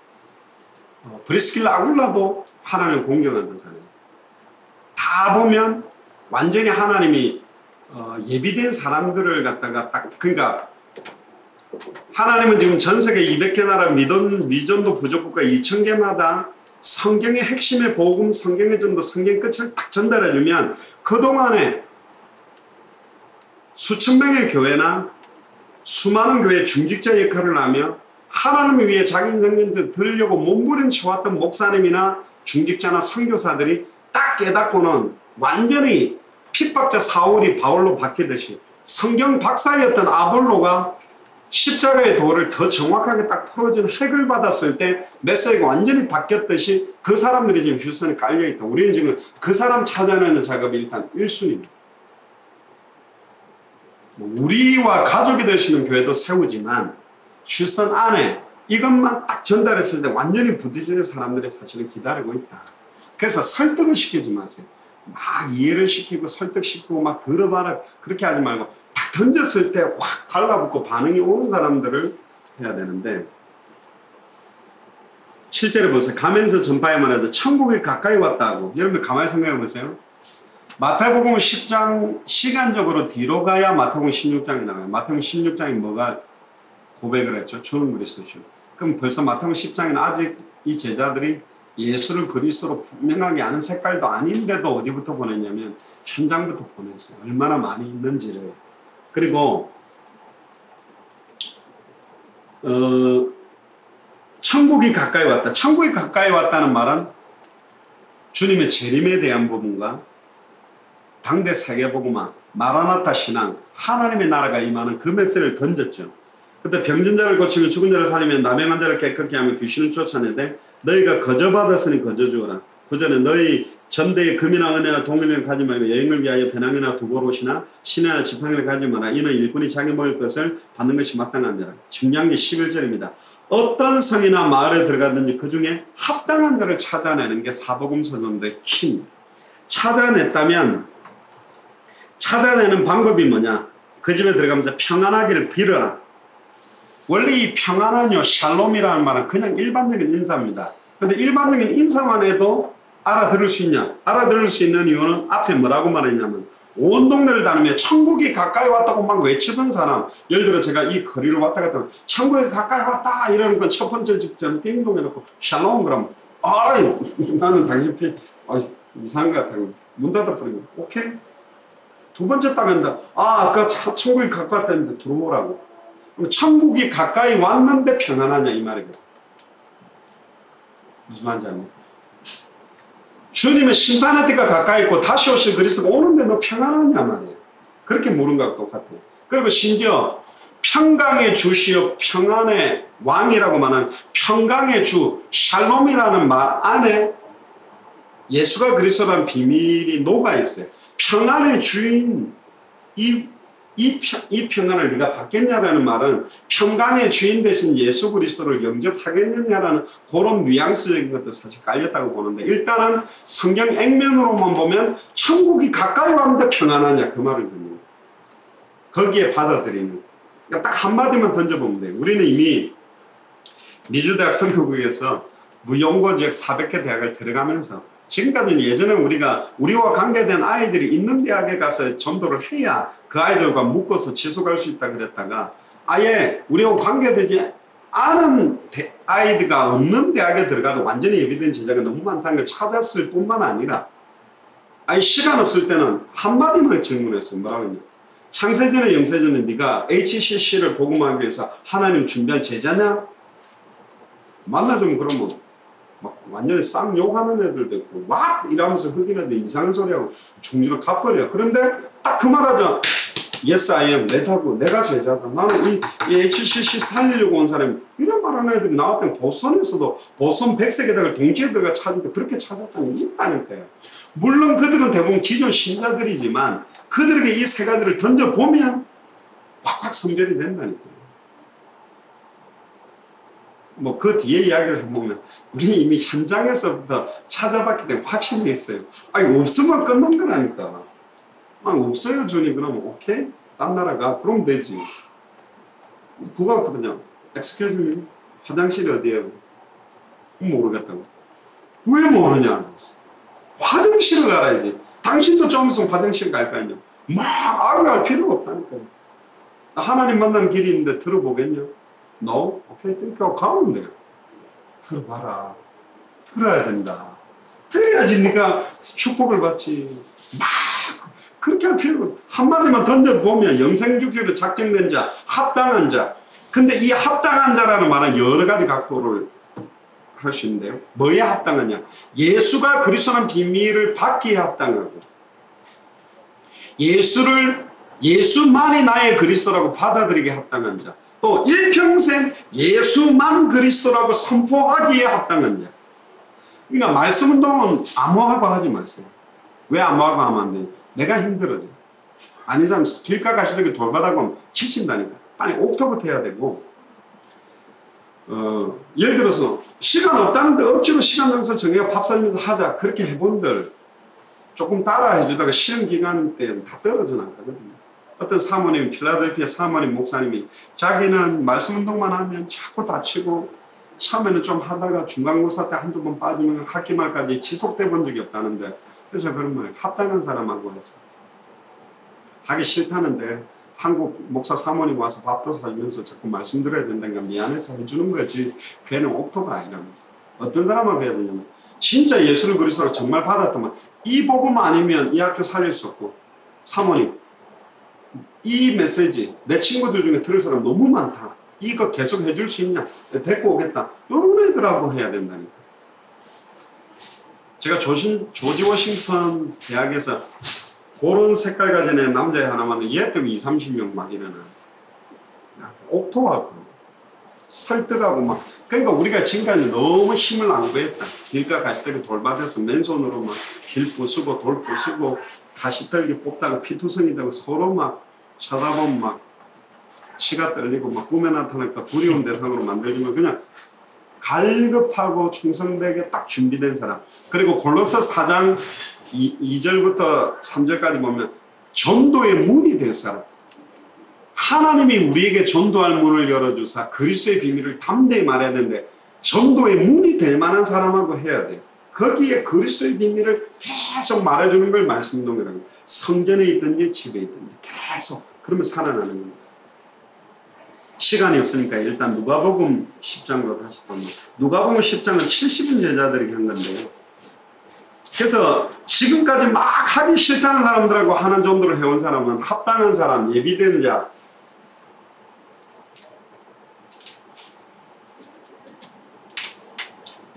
브리스길라 아굴라도 하나님을 공경하는 사람. 다 보면 완전히 하나님이 예비된 사람들을 갖다가 딱 그러니까 하나님은 지금 전 세계 200개 나라 미전도 부족국가 2000개마다 성경의 핵심의 복음, 성경의 전도, 성경 끝을 딱 전달해주면 그동안에 수천 명의 교회나 수많은 교회 중직자 역할을 하며 하나님을 위해 자기 인생을 들으려고 몸부림쳐왔던 목사님이나 중직자나 선교사들이 딱 깨닫고는 완전히 핍박자 사울이 바울로 바뀌듯이 성경 박사였던 아볼로가 십자가의 도를 더 정확하게 딱 풀어준 핵을 받았을 때 메시지가 완전히 바뀌었듯이 그 사람들이 지금 휴선에 깔려있다. 우리는 지금 그 사람 찾아내는 작업이 일단 1순위입니다. 우리와 가족이 될 수 있는 교회도 세우지만 휴선 안에 이것만 딱 전달했을 때 완전히 부딪히는 사람들이 사실은 기다리고 있다. 그래서 설득을 시키지 마세요. 막 이해를 시키고 설득시키고 막 들어봐라 그렇게 하지 말고 딱 던졌을 때 확 달라붙고 반응이 오는 사람들을 해야 되는데, 실제로 보세요. 가면서 전파에만 해도 천국이 가까이 왔다고. 여러분 가만히 생각해 보세요. 마태복음 10장 시간적으로 뒤로 가야 마태복음 16장이 나와요. 마태복음 16장이 뭐가 고백을 했죠? 주는 그리스도죠. 그럼 벌써 마태복음 10장에는 아직 이 제자들이 예수를 그리스도로 분명하게 아는 색깔도 아닌데도 어디부터 보냈냐면 현장부터 보냈어요. 얼마나 많이 있는지를. 그리고 천국이 가까이 왔다. 천국이 가까이 왔다는 말은 주님의 재림에 대한 부분과 당대 세계복음화, 마라나타 신앙, 하나님의 나라가 임하는 그 메시지를 던졌죠. 그때 병든 자를 고치며 죽은 자를 살리며 남행한 자를 깨끗게 하며 귀신을 쫓아내되 너희가 거저 받았으니 거저 주어라. 구절에 너희 전대에 금이나 은혜나 동물을 가지 말고 여행을 위하여 배낭이나 두보롯이나 시내나 지팡이를 가지 마라. 이는 일꾼이 자기 먹을 것을 받는 것이 마땅한 자라. 중요한 게 11절입니다. 어떤 성이나 마을에 들어가든지 그 중에 합당한 자를 찾아내는 게 사복음 선언의 힘. 찾아내는 방법이 뭐냐? 그 집에 들어가면서 평안하기를 빌어라. 원래 이 평안은요, 샬롬이라는 말은 그냥 일반적인 인사입니다. 근데 일반적인 인사만 해도 알아들을 수 있냐? 알아들을 수 있는 이유는 앞에 뭐라고 말했냐면 온 동네를 다니며 천국이 가까이 왔다고 막 외치던 사람, 예를 들어 제가 이 거리를 왔다 갔다 하면 천국이 가까이 왔다 이러는 건 첫 번째 직전 띵동 해놓고 샬롬 그러면 나는 당신 이상한 것 같아요. 문 닫아버리고 오케이? 두 번째 딱 한다. 아까 천국이 가까이 왔다는데 들어오라고. 그럼 천국이 가까이 왔는데 평안하냐 이 말이거든. 무슨 말인지 압니까? 주님의 심판의 때가 가까이 있고 다시 오실 그리스도가 오는데 너 평안하냐 말이에요. 그렇게 물은 것과 똑같아요. 그리고 심지어 평강의 주시여 평안의 왕이라고 말하는 평강의 주 샬롬이라는 말 안에 예수가 그리스도라는 비밀이 녹아있어요. 평안의 주인 이 평안을 네가 받겠냐라는 말은 평강의 주인 대신 예수 그리스도를 영접하겠느냐라는 그런 뉘앙스적인 것도 사실 깔렸다고 보는데, 일단은 성경 액면으로만 보면 천국이 가까이 왔는데 평안하냐 그 말을 듣는 거기에 받아들이는. 그러니까 딱 한마디만 던져보면 돼요. 우리는 이미 미주대학 선교국에서 무용고 지역 400개 대학을 들어가면서 지금까지는 예전에 우리와 관계된 아이들이 있는 대학에 가서 전도를 해야 그 아이들과 묶어서 지속할 수 있다 그랬다가 아예 우리와 관계되지 않은 아이들가 없는 대학에 들어가도 완전히 예비된 제자가 너무 많다는 걸 찾았을 뿐만 아니라 아예 시간 없을 때는 한마디만 질문했어요. 뭐라고 했냐? 창세전에 영세전에 네가 HCC를 복음하기 위해서 하나님 준비한 제자냐? 만나주면 그러면 막 완전히 쌍 욕하는 애들도 있고 와! 이러면서 흑인애들 이상한 소리하고 중지로 가버려. 그런데 딱 그 말하자 Yes I am 내가 제자다. 나는 이 HCC 살리려고 온 사람이 이런 말하는 애들이 나왔던 보선에서도 보선 백색에다가 동지에 들어가 찾는데 그렇게 찾았다는 게 있다니까요. 물론 그들은 대부분 기존 신자들이지만 그들에게 이 세 가지를 던져보면 확확 선별이 된다니까요. 뭐 그 뒤에 이야기를 해보면 우리 이미 현장에서부터 찾아봤기 때문에 확신이 있어요. 아니 없으면 끝난 거라니까. 아니 없어요 주님 그러면 오케이? 딴 나라 가. 그럼 되지. 그거 그냥 Excuse me 화장실이 어디예요? 모르겠다고. 왜 모르냐? 화장실을 가야지. 당신도 좀 있으면 화장실 갈 거 아니야. 막 알아갈 필요가 없다니까요. 하나님 만나는 길이 있는데 들어보겠냐? No? 오케이, 땡큐. 가면 돼요. 들어봐라. 들어야 된다. 들어야지 네가 축복을 받지. 막 그렇게 할 필요가 없어. 한마디만 던져보면 영생주기로 작정된 자, 합당한 자. 근데 이 합당한 자라는 말은 여러 가지 각도를 할 수 있는데요. 뭐에 합당하냐? 예수가 그리스도라는 비밀을 받기에 합당하고 예수만이 나의 그리스도라고 받아들이게 합당한 자. 또 일평생 예수만 그리스도라고 선포하기에 합당한 자. 그러니까 말씀 운동은 암호하고 하지 마세요. 왜 암호하고 하면 안 돼요? 내가 힘들어져. 아닌 사람 길가 가시더니 돌바닥 오면 치신다니까. 빨리 옥토부터 해야 되고, 예를 들어서 시간 없다는데 억지로 시간 정서 정해가 밥 사면서 하자. 그렇게 해본들 조금 따라 해주다가 시험 기간 때 다 떨어져 나가거든요. 어떤 사모님, 필라델피아 사모님 목사님이 자기는 말씀 운동만 하면 자꾸 다치고 처음에는 좀 하다가 중간고사 때 한두 번 빠지면 학기말까지 지속돼 본 적이 없다는데, 그래서 그런 말, 합당한 사람하고 해서 하기 싫다는데 한국 목사 사모님 와서 밥도 사주면서 자꾸 말씀드려야 된다니까 미안해서 해주는 거지 걔는 옥토가 아니라면서. 어떤 사람하고 해야 되냐면 진짜 예수를 그리스도로 정말 받았더만 이 복음 아니면 이 학교 살릴 수 없고, 사모님 이 메시지 내 친구들 중에 들을 사람 너무 많다, 이거 계속 해줄 수 있냐, 데리고 오겠다, 이런 애들하고 해야 된다니까. 제가 조지 워싱턴 대학에서 그런 색깔 가진 애 남자애 하나만 얘 때문에 20-30명 막 일어나. 옥토하고 설득하고 막. 그러니까 우리가 지금까지 너무 힘을 낭비했다. 길가 가시떨기 돌받아서 맨손으로 막 길 부수고 돌 부수고 가시떨기 뽑다가 피투성이 되고 서로 막 쳐다보면 막 치가 떨리고 막 꿈에 나타날까 두려운 대상으로 만들지만 그냥 갈급하고 충성되게 딱 준비된 사람. 그리고 골로새 4장 2절부터 3절까지 보면 전도의 문이 될 사람. 하나님이 우리에게 전도할 문을 열어주사 그리스도의 비밀을 담대히 말해야 되는데 전도의 문이 될 만한 사람하고 해야 돼요. 거기에 그리스도의 비밀을 계속 말해주는 걸 말씀운동이라고 해요. 성전에 있든지 집에 있든지 계속. 그러면 살아나는 겁니다. 시간이 없으니까 일단 누가복음 10장으로 다시 보면, 누가복음 10장은 70인 제자들이 한 건데요. 그래서 지금까지 막 하기 싫다는 사람들하고 하는 정도로 해온 사람은 합당한 사람, 예비된 자.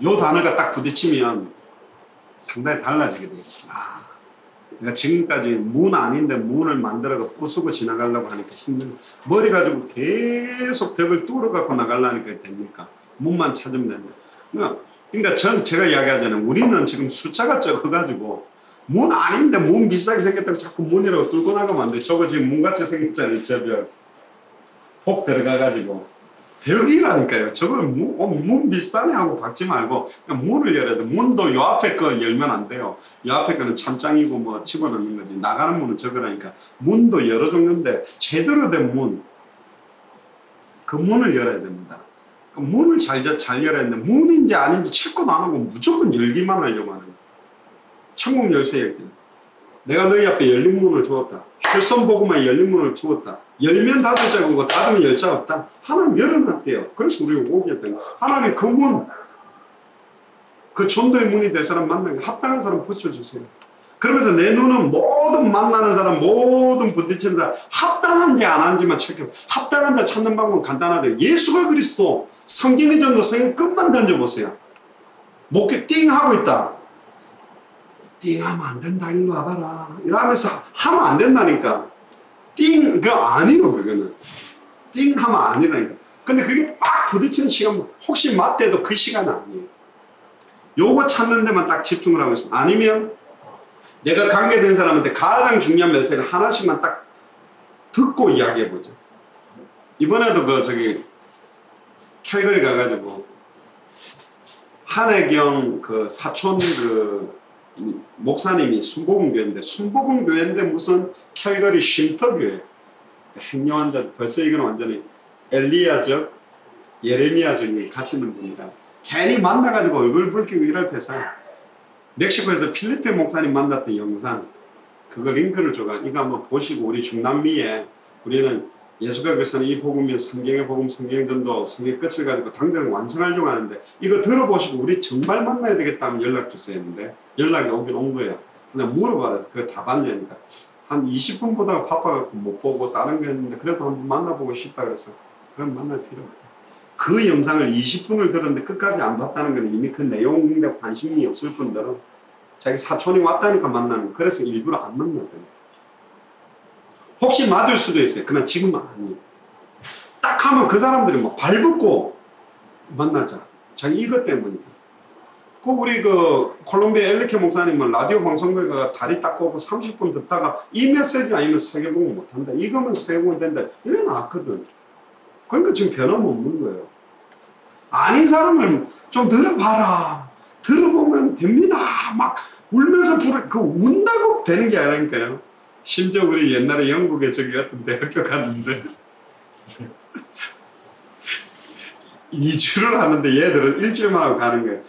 요 단어가 딱 부딪히면 상당히 달라지게 돼 있습니다. 내가 지금까지 문 아닌데 문을 만들어서 부수고 지나가려고 하니까 힘들어. 머리 가지고 계속 벽을 뚫어갖고 나가려니까 됩니까? 문만 찾으면 된다. 그러니까 제가 이야기하잖아요. 우리는 지금 숫자가 적어가지고 문 아닌데 문 비싸게 생겼다고 자꾸 문이라고 뚫고 나가면 안 돼. 저거 지금 문같이 생겼잖아요. 저 벽. 폭 들어가가지고. 벽이라니까요. 저거 문 비싸네 하고 박지 말고 그냥 문을 열어야 돼. 문도 요 앞에 거 열면 안 돼요. 요 앞에 거는 찬장이고 뭐 집어넣는 거지. 나가는 문은 저거라니까. 문도 열어줬는데 제대로 된 문, 그 문을 열어야 됩니다. 문을 잘 열어야 되는데 문인지 아닌지 체크도 안 하고 무조건 열기만 하려고 하는 거예요. 천국 열쇠 열 때 내가 너희 앞에 열린 문을 두었다. 휴선 복음에 열린 문을 두었다. 열면 닫을 자가 없고 닫으면 열 자가 없다. 하나님 열어놨대요. 그래서 우리가 오겠다는 거예요. 하나님 그 문, 그 전도의 문이 될 사람 만나면 합당한 사람 붙여주세요. 그러면서 내 눈은 모든 만나는 사람, 모든 부딪히는 사람 합당한지 안 한지만 체크해. 합당한 자 찾는 방법은 간단하대요. 예수가 그리스도, 성경의 전도, 성경 끝만 던져보세요. 목에 띵 하고 있다. 띵 하면 안 된다. 일로 와봐라. 이러면서 하면 안 된다니까. 띵, 그거 아니에요, 그거는. 띵 하면 아니라니까. 근데 그게 빡 부딪히는 시간, 혹시 맞대도 그 시간은 아니에요. 요거 찾는 데만 딱 집중을 하고 있습니다. 아니면 내가 관계된 사람한테 가장 중요한 메시지를 하나씩만 딱 듣고 이야기해보죠. 이번에도 캘거리 가가지고 한혜경 사촌 목사님이 순복음교회인데 무슨 캘거리 쉼터교회 행여한자 벌써 이건 완전히 엘리야적 예레미야적이 같이 있는 분이라 괜히 만나가지고 얼굴 붉히고 이럴 패서 멕시코에서 필리핀 목사님 만났던 영상 그거 링크를 줘가 이거 한번 보시고 우리 중남미에 우리는 예수가 그리스도는 이 복음이 성경의 복음, 성경의 전도, 성경의 끝을 가지고 당대를 완성하려고 하는데 이거 들어보시고 우리 정말 만나야 되겠다 하면 연락 주세요 했는데 연락이 오긴 온 거예요. 그냥 물어봐라. 그거 다 봤냐니까. 한 20분 보다가 바빠갖고 못 보고 다른 거 했는데 그래도 한번 만나보고 싶다 그래서 그럼 만날 필요 없다. 그 영상을 20분을 들었는데 끝까지 안 봤다는 건 이미 그 내용에 관심이 없을 뿐더러 자기 사촌이 왔다니까 만나는 거. 그래서 일부러 안 만났다니까. 혹시 맞을 수도 있어요. 그러나 지금은 아니에요. 딱 하면 그 사람들이 막 발벗고 만나자. 자기 이것 때문이다. 그 우리 그 콜롬비아 엘리케 목사님은 라디오 방송국에 가 다리 닦고 오고 30분 듣다가 이 메시지 아니면 세계복음 못한다. 이거면 세계복음 된다. 이래 나왔거든. 그러니까 지금 변함없는 거예요. 아닌 사람을 좀 들어봐라. 들어보면 됩니다. 막 울면서 운다고 되는 게 아니라니까요. 심지어 우리 옛날에 영국에 저기 같은 대학교 갔는데 2주를 하는데 얘들은 일주일만 하고 가는 거예요.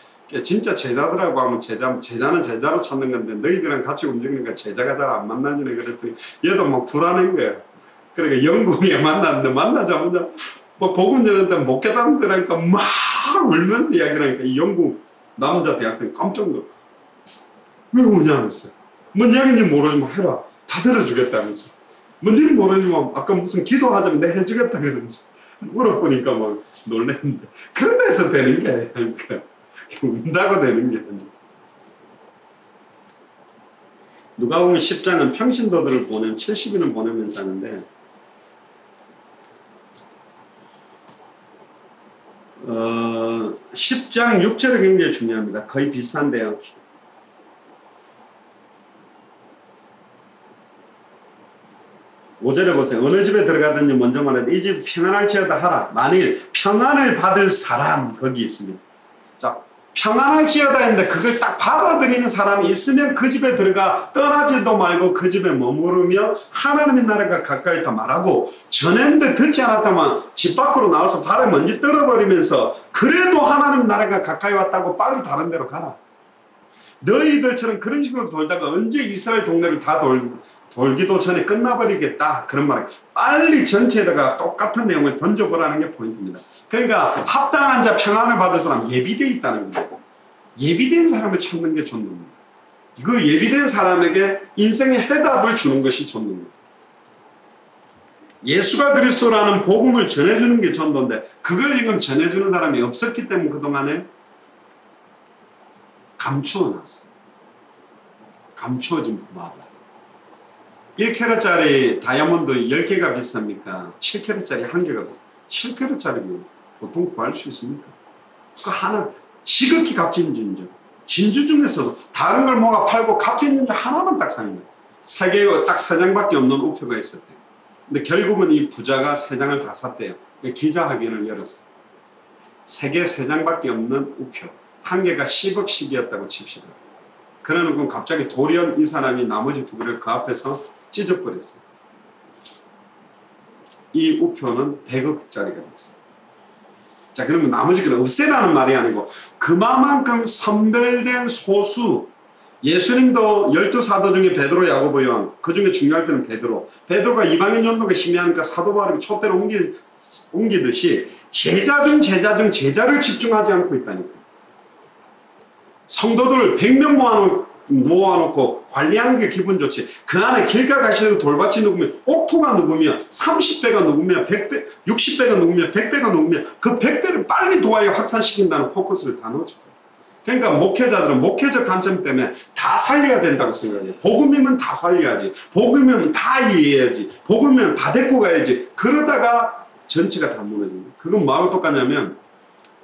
진짜 제자들하고 하면 제자는 제자로 찾는 건데 너희들이랑 같이 움직이니까 제자가 잘 안 만나지네. 그랬더니 얘도 막 불안한 거예요. 그러니까 영국에 만났는데 만나자마자 뭐 복음 전했는데 못 깨닫는다니까 막 울면서 이야기를 하니까 이 영국 남자 대학생이 깜짝 놀라. 왜 우냐면서. 뭔 이야기인지 모르지만 해라. 다 들어주겠다면서. 뭔지는 모르지만 아까 무슨 기도하자면 내 해주겠다 그러면서. 물어보니까 막 놀랬는데. 그런 데서 되는 게 아니야. 그러니까 운다고 되는 게 아니야. 누가복음 10장은 평신도들을 보낸 70인을 보내면서 하는데 10장 6절이 굉장히 중요합니다. 거의 비슷한데요. 5절에 보세요. 어느 집에 들어가든지 먼저 말하되 이 집 평안할지어다 하라. 만일 평안을 받을 사람 거기 있습니다. 자, 평안할지어다 했는데 그걸 딱 받아들이는 사람이 있으면 그 집에 들어가 떠나지도 말고 그 집에 머무르며 하나님의 나라가 가까이 있다 말하고 전했는데 듣지 않았다면 집 밖으로 나와서 발에 먼지 떨어버리면서 그래도 하나님의 나라가 가까이 왔다고 빨리 다른 데로 가라. 너희들처럼 그런 식으로 돌다가 언제 이스라엘 동네를 다 돌기도 전에 끝나버리겠다. 그런 말이에요. 빨리 전체에다가 똑같은 내용을 던져보라는 게 포인트입니다. 그러니까 합당한 자 평안을 받을 사람 예비되어 있다는 거고 예비된 사람을 찾는 게 전도입니다. 그 예비된 사람에게 인생의 해답을 주는 것이 전도입니다. 예수가 그리스도라는 복음을 전해주는 게 전도인데 그걸 지금 전해주는 사람이 없었기 때문에 그동안에 감추어놨어요. 감추어진 마법. 1캐럿짜리 다이아몬드 10개가 비쌉니까? 7캐럿짜리 1개가 비쌉니까? 7캐럿짜리면 보통 구할 수 있습니까? 그 하나 지극히 값진 진주. 진주 중에서도 다른 걸 뭐가 팔고 값진 진주 하나만 딱 사는 거예요. 3개 딱 3장밖에 없는 우표가 있었대요. 근데 결국은 이 부자가 3장을 다 샀대요. 기자회견을 열었어요. 3개 3장밖에 없는 우표. 1개가 10억씩이었다고 칩시다. 그러는 갑자기 돌연 이 사람이 나머지 2개를 그 앞에서 찢어버렸어요. 이 우표는 100억짜리가 됐어요. 자, 그러면 나머지 건 없애라는 말이 아니고 그만큼 선별된 소수. 예수님도 12사도 중에 베드로, 야고보, 요한, 그 중에 중요할 때는 베드로가 이방인 전도가 희미하니까 사도 바울이 촛대로 옮기듯이 제자 중 제자를 집중하지 않고 있다니까. 성도들 100명 모아놓고 관리하는 게 기분 좋지. 그 안에 길가 가시는 돌밭이 누구며 옥토가 누구며 30배가 누구며 100배, 60배가 누구며 100배가 누구며 그 100배를 빨리 도와야 확산시킨다는 포커스를 다 넣어줘. 그러니까 목회자들은 목회적 관점 때문에 다 살려야 된다고 생각해요. 복음이면 다 살려야지. 복음이면 다 이해해야지. 복음이면 다 데리고 가야지. 그러다가 전체가 다 무너집니다. 그건 뭐하고 똑같냐면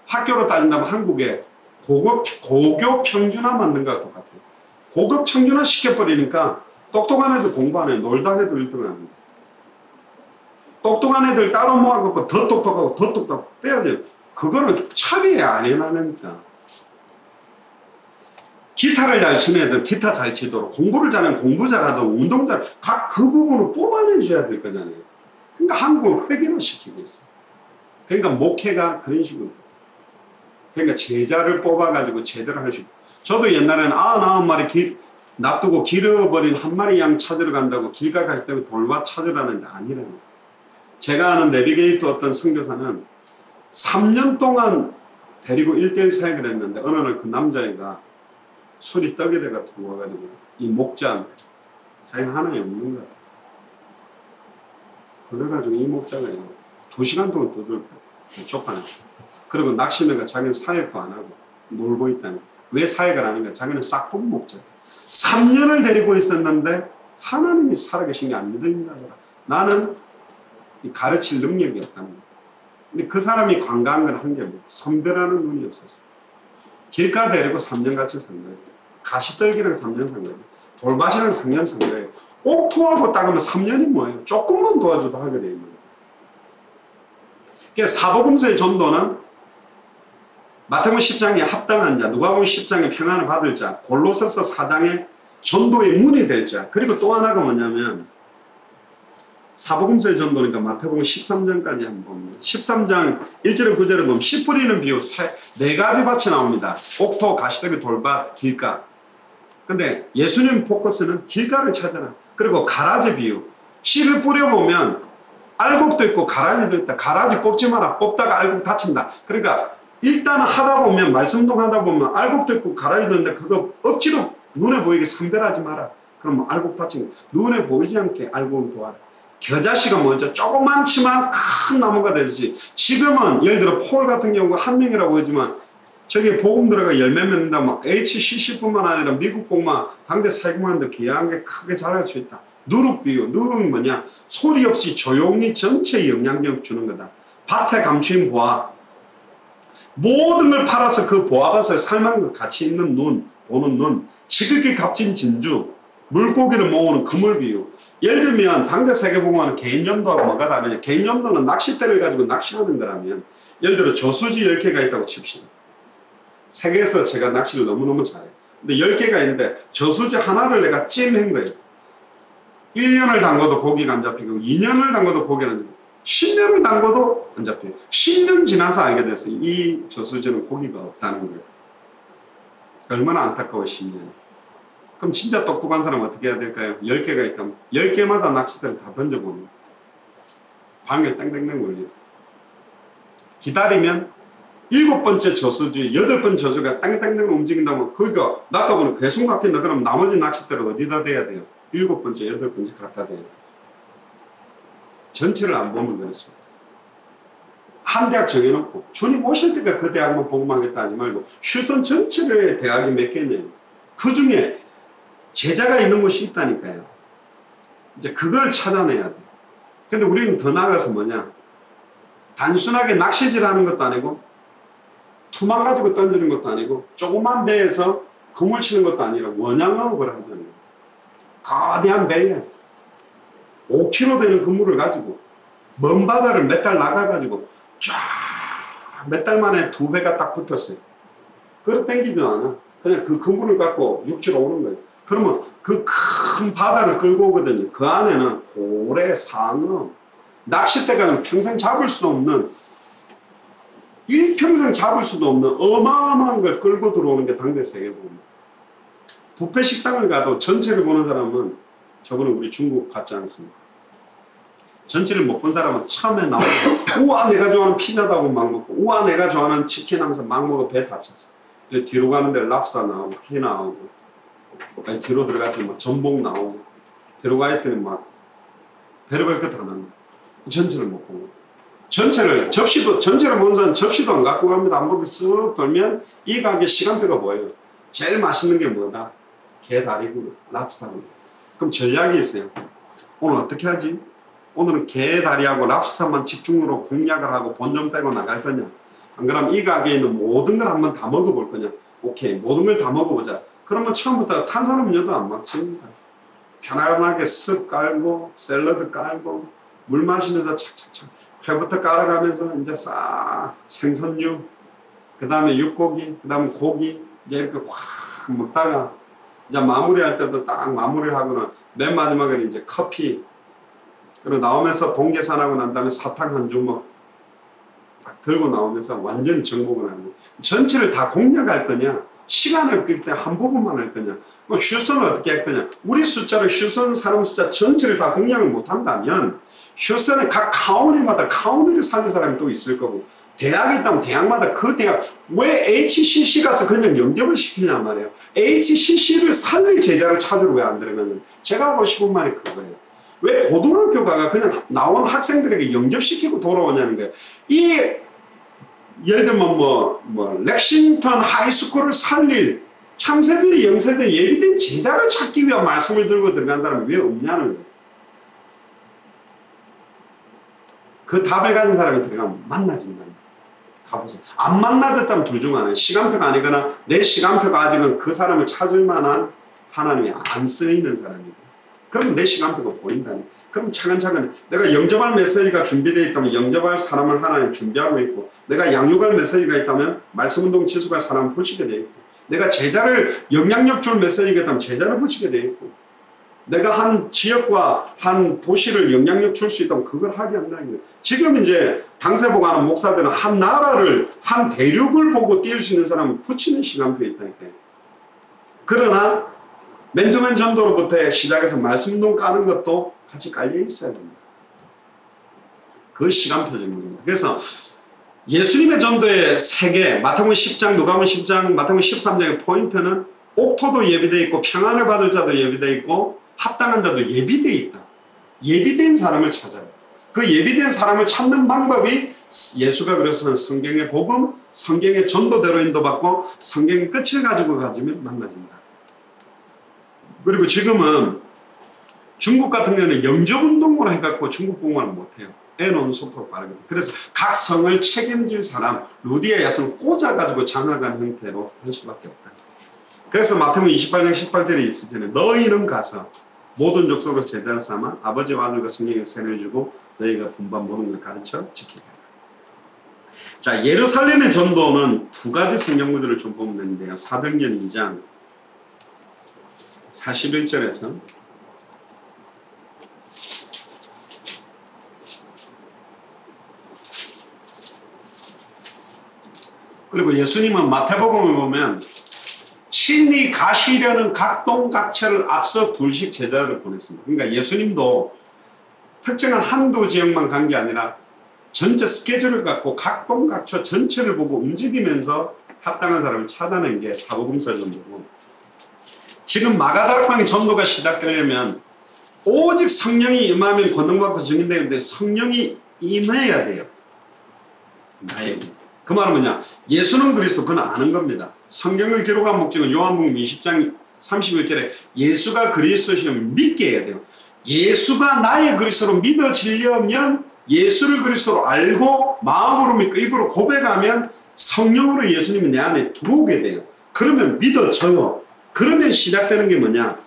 학교로 따진다면 한국에 고교 평준화 만든 거와 똑같아요. 고급 평준화 시켜버리니까 똑똑한 애들 공부 안 해요. 놀다 해도 1등을 합니다. 똑똑한 애들 따로 모아갖고 더 똑똑하고 더 똑똑하고 빼야 돼요. 그거는 차비에 안 해놔니까. 기타를 잘 치는 애들 기타 잘 치도록 공부를 잘하는 공부 잘하도록 운동 잘 각 그 부분을 뽑아내줘야 될 거잖아요. 그러니까 한국을 회계화시키고 있어요. 그러니까 목회가 그런 식으로. 그러니까 제자를 뽑아가지고 제대로 할 수 있고. 저도 옛날에는 99마리 놔두고 길어버린 한 마리 양 찾으러 간다고 길가 갈 때 돌밭 찾으라는데 아니라는 거예요. 제가 아는 내비게이터 어떤 선교사는 3년 동안 데리고 1대1 사역을 했는데 어느 날 그 남자애가 술이 떡이 돼가 들어와가지고 이 목자한테 자기는 하나님 없는 거야. 그래가지고 이 목자가 2시간 동안 두들겨 쫓아냈어. 그리고 낙심해가 자기는 사역도 안 하고 놀고 있다는 거야. 왜 사역을 하는가? 자기는 싹둑 목자. 3년을 데리고 있었는데 하나님이 살아계신 게 안 믿어진다더라. 나는 가르칠 능력이 없다는 거야. 근데 그 사람이 관광한 건 한 게 뭐 선배라는 눈이 없었어. 길가 데리고 3년 같이 산 거예요. 가시떨기랑 3년 산 거예요. 돌밭이랑 3년 산 거예요. 옥토하고 따가면 3년이 뭐예요? 조금만 도와줘도 하게 돼 있는 거예요. 그러니까 사복음서의 전도는 마태복음 10장에 합당한 자, 누가복음 10장에 평안을 받을 자, 골로새서 4장에 전도의 문이 될 자, 그리고 또 하나가 뭐냐면 사복음서의 전도니까 마태복음 13장까지 한번 봅니다. 13장 1절에 9절에 보면 씨 뿌리는 비유 네 가지 밭이 나옵니다. 옥토, 가시더기, 돌밭, 길가. 근데 예수님 포커스는 길가를 찾아라. 그리고 가라지 비유. 씨를 뿌려보면 알곡도 있고 가라지도 있다. 가라지 뽑지 마라. 뽑다가 알곡 다친다. 그러니까 일단은 하다 보면 말씀동 하다 보면 알곡도 있고 가라지도 있는데 그거 억지로 눈에 보이게 선별하지 마라. 그럼 알곡 다친 거. 눈에 보이지 않게 알곡을 도와라. 겨자씨가 먼저 조그만치만 큰 나무가 되듯이 지금은 예를 들어 폴 같은 경우가 한 명이라고 보이지만 저기 복음 들어가 열매 맺는다면 HCC뿐만 아니라 미국 복만 당대 세계만도 귀한 게 크게 자랄 수 있다. 누룩 비유. 누룩은 뭐냐? 소리 없이 조용히 전체에 영향력 주는 거다. 밭에 감추인 보아. 모든 걸 팔아서 그 보아밭에 살만한 것 같이 있는 눈, 보는 눈. 지극히 값진 진주. 물고기를 모으는 그물 비유. 예를 들면 당대 세계복음화는 개인염도하고 뭐가 다르냐. 개인염도는 낚싯대를 가지고 낚시하는 거라면 예를 들어 저수지 10개가 있다고 칩시다. 세계에서 제가 낚시를 너무너무 잘해요. 근데 10개가 있는데 저수지 하나를 내가 찜한 거예요. 1년을 담궈도 고기가 안 잡히고 2년을 담궈도 고기가 안 잡히고 10년을 담궈도 안 잡혀요. 10년 지나서 알게 됐어요. 이 저수지는 고기가 없다는 거예요. 얼마나 안타까워 10년. 그럼 진짜 똑똑한 사람은 어떻게 해야 될까요? 10개가 있다면 10개마다 낚싯대를 다 던져보는 방에 땡땡땡 올려. 기다리면 7번째 저수지, 8번 저수지가 땡땡땡 움직인다면 거기가 낚아보면 계속 낚인다. 그럼 나머지 낚싯대를 어디다 대야 돼요? 7번째, 8번째 갖다 대야 돼요. 전체를 안 보면 그렇습니다. 한 대학 정해놓고 주님 오실 때가 그 대학만 복음하겠다 하지 말고 휴전 전체를 대학이 몇 개냐요. 그 중에 제자가 있는 곳이 있다니까요. 이제 그걸 찾아내야 돼. 근데 우리는 더 나아가서 뭐냐? 단순하게 낚시질 하는 것도 아니고 투망 가지고 던지는 것도 아니고 조그만 배에서 그물 치는 것도 아니라 원양어업을 하잖아요. 거대한 배에 5kg 되는 그물을 가지고 먼 바다를 몇 달 나가가지고 쫙 몇 달 만에 2배가 딱 붙었어요. 그걸 땡기지도 않아. 그냥 그 그물을 갖고 육지로 오는 거예요. 그러면 그 큰 바다를 끌고 오거든요. 그 안에는 고래, 상어, 낚싯대가는 평생 잡을 수도 없는, 일평생 잡을 수도 없는 어마어마한 걸 끌고 들어오는 게 당대 세계복음. 뷔페 식당을 가도 전체를 보는 사람은 저번에 우리 중국 같지 않습니까? 전체를 못 본 사람은 처음에 나오고 우와 내가 좋아하는 피자도 하고 막 먹고 우와 내가 좋아하는 치킨 하면서 막 먹어 배 다쳤어. 뒤로 가는데 랍스터 나오고 회 나오고 아니, 뒤로 들어갔더니 막 전복 나오고 들어가 있더니 막 별의별 것 다 나온다. 전체를 못 보고 전체를 접시도 전체를 보는 사람은 접시도 안 갖고 갑니다. 안 보고 쓱 돌면 이 가게 시간표가 뭐예요? 제일 맛있는 게 뭐다? 게 다리구나, 랍스터구나. 그럼 전략이 있어요. 오늘 어떻게 하지? 오늘은 게 다리하고 랍스터만 집중으로 공략을 하고 본전 빼고 나갈 거냐? 안 그러면 이 가게에 있는 모든 걸 한번 다 먹어볼 거냐? 오케이, 모든 걸 다 먹어보자. 그러면 처음부터 탄산음료도 안 마십니다. 편안하게 쓱 깔고 샐러드 깔고 물 마시면서 착착착 회부터 깔아가면서 이제 싹 생선류, 그 다음에 육고기, 그 다음에 고기 이제 이렇게 확 먹다가 이제 마무리할 때도 딱 마무리를 하고는 맨 마지막에 이제 커피, 그리고 나오면서 동계산하고 난 다음에 사탕 한 주먹 딱 들고 나오면서 완전히 정복을 하는 거예요. 전체를 다 공략할 거냐? 시간을 없기 때문에 한 부분만 할 거냐? 뭐 휴선을 어떻게 할 거냐? 우리 숫자로 휴선 사람 숫자 전체를 다 공략을 못 한다면 휴선의 각 카운티마다 카운티를 살린 사람이 또 있을 거고, 대학이 있다면 대학마다 그 대학, 왜 HCC 가서 그냥 영접을 시키냐 말이에요. HCC를 살릴 제자를 찾으러 왜 안 들어가냐? 제가 하고 싶은 말이 그거예요. 왜 고등학교 가가 그냥 나온 학생들에게 영접시키고 돌아오냐는 거예요. 이 예를 들면 렉싱턴 하이스쿨을 살릴 창세절이 영세대 예비된 제자를 찾기 위한 말씀을 들고 들어간 사람이 왜 없냐는 거예요. 그 답을 가진 사람이 들어가면 만나진다. 가보세요. 안 만나졌다면 둘 중 하나. 시간표가 아니거나 내 시간표가 아직은 그 사람을 찾을 만한 하나님이 안 쓰이는 사람이고. 그럼 내 시간표가 보인다니. 그럼 차근차근 내가 영접할 메시지가 준비되어 있다면 영접할 사람을 하나님 준비하고 있고, 내가 양육할 메시지가 있다면 말씀운동 지수가 사람을 붙이게 되어 있고, 내가 제자를 영향력 줄 메시지가 있다면 제자를 붙이게 되어 있고, 내가 한 지역과 한 도시를 영향력 줄 수 있다면 그걸 하게 한다는 거예요. 지금 이제 당세 보고 하는 목사들은 한 나라를, 한 대륙을 보고 띄울 수 있는 사람은 붙이는 시간표에 있다니까요. 그러나 맨투맨 전도로부터 시작해서 말씀운동 까는 것도 같이 깔려 있어야 됩니다. 그 시간표적인 겁니다. 그래서 예수님의 전도의 세계, 마태복음 10장, 누가복음 10장, 마태복음 13장의 포인트는 옥토도 예비되어 있고 평안을 받을 자도 예비되어 있고 합당한 자도 예비되어 있다. 예비된 사람을 찾아요. 그 예비된 사람을 찾는 방법이 예수가 그래서는 성경의 복음, 성경의 전도대로 인도받고 성경의 끝을 가지고 가지면 만나진다. 그리고 지금은 중국 같은 경우는 영접운동으로 해갖고 중국 공부를 못해요. 애 놓는 속도가 빠르거든요. 그래서 각 성을 책임질 사람, 루디아 야성을 꽂아가지고 장악한 형태로 할 수밖에 없다. 그래서 마태복음 28장 18절에 있을 너희는 가서 모든 족속으로 제자를 삼아 아버지와 아들과 성령의 세례를 주고 너희가 분반 모든 걸 가르쳐 지키게 하라. 자, 예루살렘의 전도는 두 가지 성경구들을 좀 보면 되는데요. 사도행전 2장 41절에서 그리고 예수님은 마태복음을 보면 친히 가시려는 각동각처를 앞서 둘씩 제자를 보냈습니다. 그러니까 예수님도 특정한 한두 지역만 간 게 아니라 전체 스케줄을 갖고 각동각처 전체를 보고 움직이면서 합당한 사람을 찾아낸 게 사복음서 전도고, 지금 마가다락방의 전도가 시작되려면 오직 성령이 임하면 권능받고 증인되는데 성령이 임해야 돼요. 나에게. 그 말은 뭐냐? 예수는 그리스도, 그는 아는 겁니다. 성경을 기록한 목적은 요한복음 20장 31절에 예수가 그리스도시면 믿게 해야 돼요. 예수가 나의 그리스도로 믿어지려면 예수를 그리스도로 알고 마음으로 믿고 입으로 고백하면 성령으로 예수님이 내 안에 들어오게 돼요. 그러면 믿어져요. 그러면 시작되는 게 뭐냐?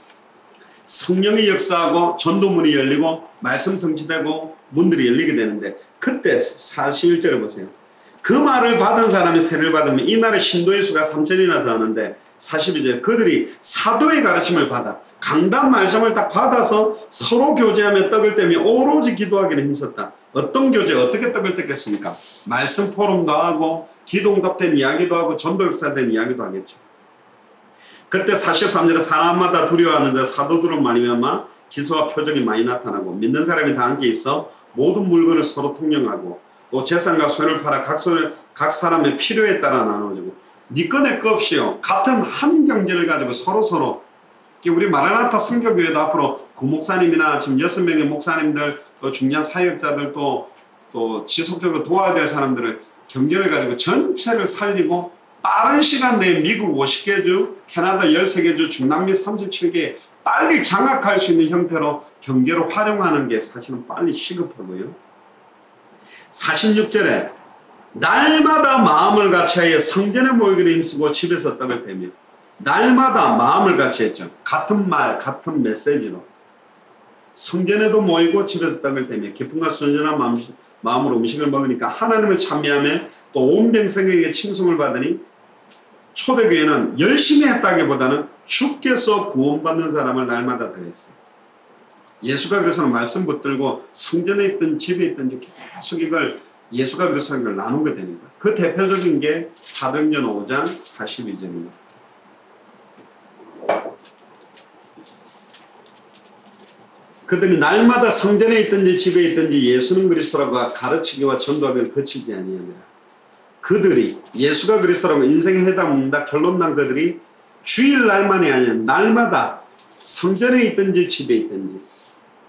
성령이 역사하고 전도문이 열리고 말씀 성취되고 문들이 열리게 되는데, 그때 41절에 보세요. 그 말을 받은 사람이 세례를 받으면 이날에 신도의 수가 3천이나 더하는데, 42절 그들이 사도의 가르침을 받아 강단 말씀을 딱 받아서 서로 교제하며 떡을 떼며 오로지 기도하기를 힘썼다. 어떤 교제, 어떻게 떡을 뗐겠습니까? 말씀 포럼도 하고 기도 응답된 이야기도 하고 전도 역사된 이야기도 하겠죠. 그때 43절에 사람마다 두려워하는데 사도들은 말미암아 기사와 표적이 많이 나타나고 믿는 사람이 다 함께 있어 모든 물건을 서로 통용하고 또 재산과 소유를 팔아 각 사람의 필요에 따라 나눠주고 니 거 내 거 없이요 같은 한 경제를 가지고 서로 우리 마라나타 선교교회도 앞으로 구목사님이나 지금 6명의 목사님들 또 중요한 사역자들 또 지속적으로 도와야 될 사람들을 경제를 가지고 전체를 살리고 빠른 시간 내에 미국 50개주, 캐나다 13개주, 중남미 37개 빨리 장악할 수 있는 형태로 경제로 활용하는 게 사실은 빨리 시급하고요. 46절에 날마다 마음을 같이하여 성전에 모이기를 힘쓰고 집에서 떡을 떼며, 날마다 마음을 같이 했죠. 같은 말, 같은 메시지로 성전에도 모이고 집에서 떡을 떼며 기쁨과 순전한 마음으로 음식을 먹으니까 하나님을 찬미하며 또 온 백성에게 칭송을 받으니, 초대교회는 열심히 했다기보다는 주께서 구원받는 사람을 날마다 더했어요. 예수가 그래서는 말씀 붙들고 성전에 있든 집에 있든지 계속 이걸 예수가 그래서 이걸 나누게 되니까 그 대표적인 게 사도행전 5장 42절입니다. 그들이 날마다 성전에 있든지 집에 있든지 예수는 그리스도라고 가르치기와 전도하기를 그치지 아니하니라. 그들이 예수가 그리스도라고 인생의 해답 묻는다 결론 난 그들이 주일날만이 아니라 날마다 성전에 있든지 집에 있든지,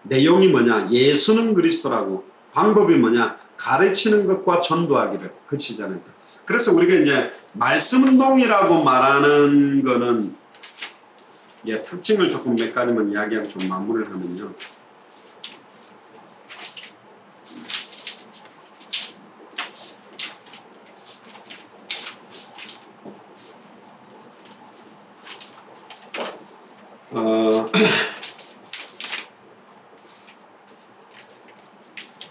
내용이 뭐냐? 예수는 그리스도라고, 방법이 뭐냐? 가르치는 것과 전도하기를 그치지 않았다. 그래서 우리가 이제 말씀운동이라고 말하는 거는 특징을 조금 몇 가지만 이야기하고 좀 마무리를 하면요.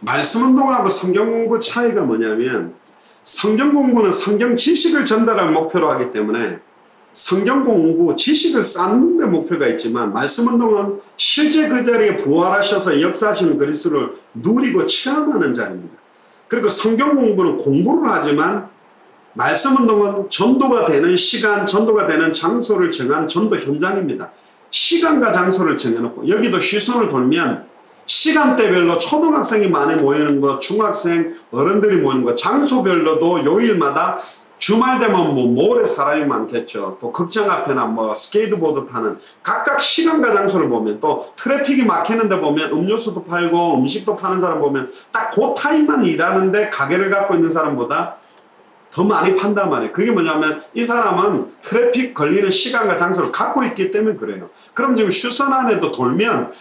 말씀 운동하고 성경 공부 차이가 뭐냐면 성경 공부는 성경 지식을 전달할 목표로 하기 때문에 성경 공부, 지식을 쌓는 데 목표가 있지만 말씀 운동은 실제 그 자리에 부활하셔서 역사하시는 그리스도를 누리고 체험하는 자리입니다. 그리고 성경 공부는 공부를 하지만 말씀 운동은 전도가 되는 시간, 전도가 되는 장소를 정한 전도 현장입니다. 시간과 장소를 정해놓고 여기도 휘손을 돌면 시간대별로 초등학생이 많이 모이는 것, 중학생, 어른들이 모이는 것, 장소별로도 요일마다 주말 되면 뭐 모래 사람이 많겠죠. 또 극장 앞에나 뭐 스케이트보드 타는 각각 시간과 장소를 보면 또 트래픽이 막히는데 보면 음료수도 팔고 음식도 파는 사람 보면 딱 그 타임만 일하는데 가게를 갖고 있는 사람보다 더 많이 판단 말이에요. 그게 뭐냐면 이 사람은 트래픽 걸리는 시간과 장소를 갖고 있기 때문에 그래요. 그럼 지금 휴선 안에도 돌면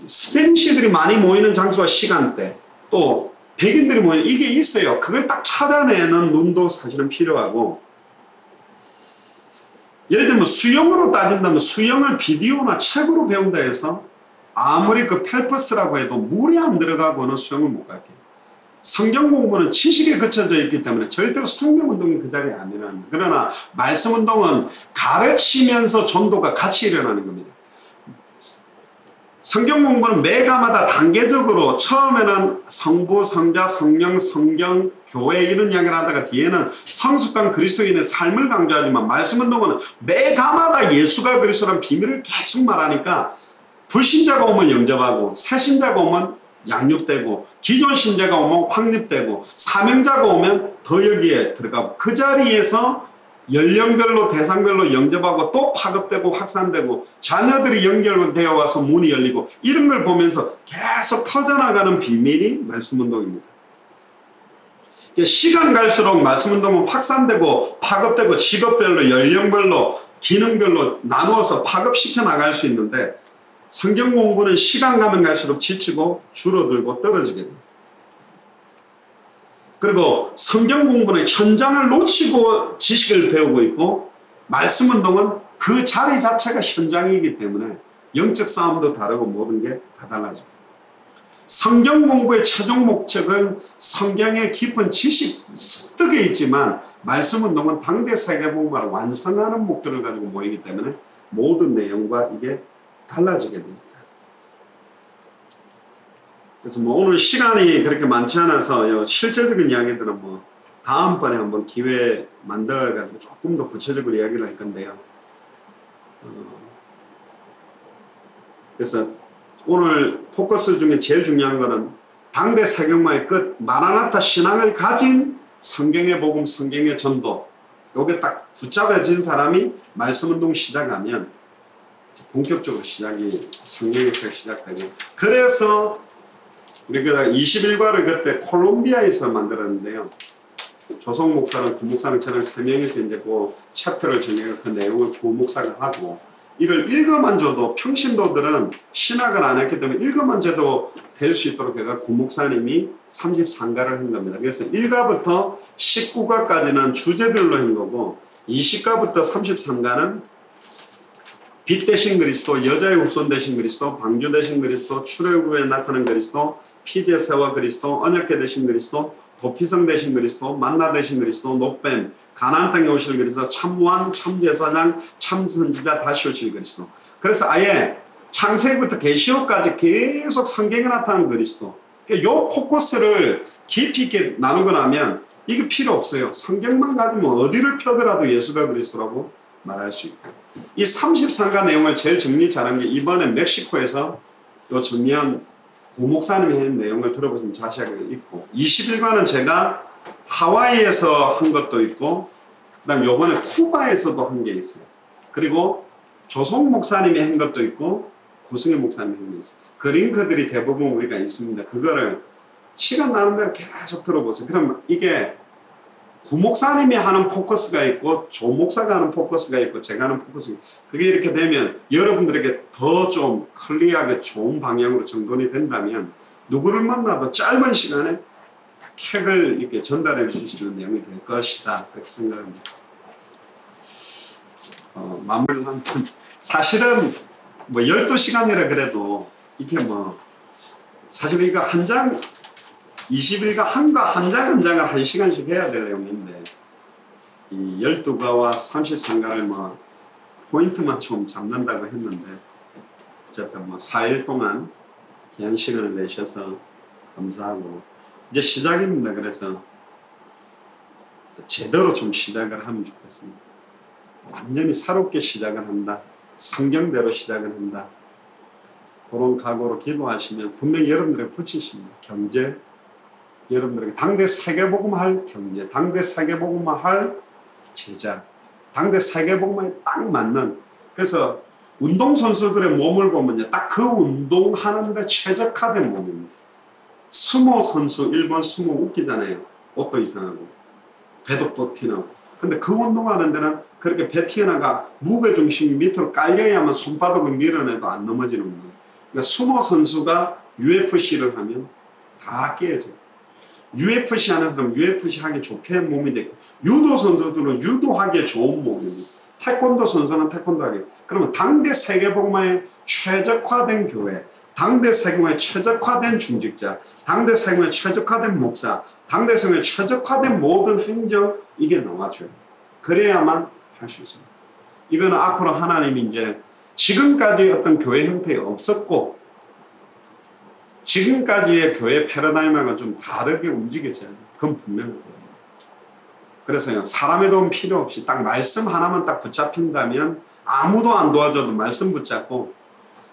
스페니쉬들이 많이 모이는 장소와 시간대 또 백인들이 모이는 이게 있어요. 그걸 딱 찾아내는 눈도 사실은 필요하고 예를 들면 수영으로 따진다면 수영을 비디오나 책으로 배운다 해서 아무리 그 펠프스라고 해도 물이 안 들어가고는 수영을 못 갈게요. 성경 공부는 지식에 그쳐져 있기 때문에 절대로 성경 운동이 그 자리에 안 일어납니다. 그러나 말씀 운동은 가르치면서 전도가 같이 일어나는 겁니다. 성경 공부는 매가마다 단계적으로 처음에는 성부, 성자, 성령, 성경, 교회 이런 이야기를 하다가 뒤에는 성숙한 그리스도인의 삶을 강조하지만 말씀 운동은 매가마다 예수가 그리스도라는 비밀을 계속 말하니까 불신자가 오면 영접하고 새신자가 오면 양육되고 기존 신자가 오면 확립되고 사명자가 오면 더 여기에 들어가고 그 자리에서 연령별로 대상별로 영접하고 또 파급되고 확산되고 자녀들이 연결되어 와서 문이 열리고 이런 걸 보면서 계속 터져나가는 비밀이 말씀 운동입니다. 시간 갈수록 말씀 운동은 확산되고 파급되고 직업별로 연령별로 기능별로 나누어서 파급시켜 나갈 수 있는데 성경 공부는 시간 가면 갈수록 지치고 줄어들고 떨어지게 됩니다. 그리고 성경 공부는 현장을 놓치고 지식을 배우고 있고 말씀 운동은 그 자리 자체가 현장이기 때문에 영적 싸움도 다르고 모든 게 다 달라집니다. 성경 공부의 최종 목적은 성경의 깊은 지식 습득에 있지만 말씀 운동은 당대 세계복음화를 완성하는 목표를 가지고 모이기 때문에 모든 내용과 이게 달라지게 됩니다. 그래서 뭐 오늘 시간이 그렇게 많지 않아서 실제적인 이야기들은 뭐 다음번에 한번 기회 만들어가지고 조금 더 구체적으로 이야기를 할 건데요. 그래서 오늘 포커스 중에 제일 중요한 거는 당대 세경마의 끝 마라나타 신앙을 가진 성경의 복음, 성경의 전도 요게 딱 붙잡아진 사람이 말씀운동 시작하면 본격적으로 성경에서 시작되고 그래서 우리가 21과를 그때 콜롬비아에서 만들었는데요. 조성 목사랑 구 목사랑 저랑 3명이서 이제 그 챕터를 정해서 그 내용을 구 목사가 하고 이걸 읽어만 줘도 평신도들은 신학을 안 했기 때문에 읽어만 줘도 될 수 있도록 해서 구 목사님이 33가를 한 겁니다. 그래서 1가부터 19가까지는 주제별로 한 거고 20가부터 33가는 빛 대신 그리스도, 여자의 후손 대신 그리스도, 방주 대신 그리스도, 출애굽 후에 나타난 그리스도, 피제사와 그리스도, 언약궤 대신 그리스도, 도피성 대신 그리스도, 만나 대신 그리스도, 녹뱀, 가나안 땅에 오실 그리스도, 참왕, 참제사장, 참선지자, 다시 오실 그리스도. 그래서 아예 창세기부터 계시록까지 계속 성경에 나타난 그리스도. 이 포커스를 깊이 있게 나누고 나면 이게 필요 없어요. 성경만 가지면 어디를 펴더라도 예수가 그리스도라고 말할 수 있고. 이 33가 내용을 제일 정리 잘한 게 이번에 멕시코에서 요 정리한 구 목사님이 한 내용을 들어보시면 자세하게 있고 21과는 제가 하와이에서 한 것도 있고 그 다음 요번에 쿠바에서도 한 게 있어요. 그리고 조성 목사님이 한 것도 있고 구승희 목사님이 한 게 있어요. 그 링크들이 대부분 우리가 있습니다. 그거를 시간 나는 대로 계속 들어보세요. 그럼 이게 구 목사님이 하는 포커스가 있고 조 목사가 하는 포커스가 있고 제가 하는 포커스가 있고 그게 이렇게 되면 여러분들에게 더 좀 클리어하게 좋은 방향으로 정돈이 된다면 누구를 만나도 짧은 시간에 객을 이렇게 전달해 주실 수 있는 내용이 될 것이다 그렇게 생각합니다. 마무리를 하면 사실은 뭐 12시간이라 그래도 이게 뭐 사실 이거 한 장 20일간 한 장 한 장을 1시간씩 해야 될 내용인데 이 12가와 33가를 뭐 포인트만 좀 잡는다고 했는데 어쨌든 뭐 4일 동안 귀한 시간을 내셔서 감사하고 이제 시작입니다. 그래서 제대로 좀 시작을 하면 좋겠습니다. 완전히 새롭게 시작을 한다. 성경대로 시작을 한다. 그런 각오로 기도하시면 분명히 여러분들에게 붙이십니다. 경제, 여러분들에게 당대 세계복음할 경제, 당대 세계복음할 제자, 당대 세계복음에 딱 맞는, 그래서 운동선수들의 몸을 보면요, 딱 그 운동하는 데 최적화된 몸입니다. 수모 선수, 일본 수모 웃기잖아요. 옷도 이상하고 배도 뻗튀나고. 근데 그 운동하는 데는 그렇게 배 튀어나가 무게중심이 밑으로 깔려야만 손바닥을 밀어내도 안 넘어지는 거예요. 그러니까 수모 선수가 UFC를 하면 다 깨져요. UFC 하는 사람은 UFC 하기 좋게 몸이 되고, 유도 선수들은 유도하기에 좋은 몸입니다. 태권도 선수는 태권도 하기. 그러면 당대 세계복음화에 최적화된 교회, 당대 세계복음화에 최적화된 중직자, 당대 세계복음화에 최적화된 목사, 당대 세계복음화에 최적화된 모든 행정, 이게 나와줘요. 그래야만 할 수 있습니다. 이거는 앞으로 하나님이 이제 지금까지 어떤 교회 형태에 없었고, 지금까지의 교회 패러다임하고 좀 다르게 움직여져야 돼요. 그건 분명합니다. 그래서 사람의 도움 필요 없이 딱 말씀 하나만 딱 붙잡힌다면 아무도 안 도와줘도 말씀 붙잡고,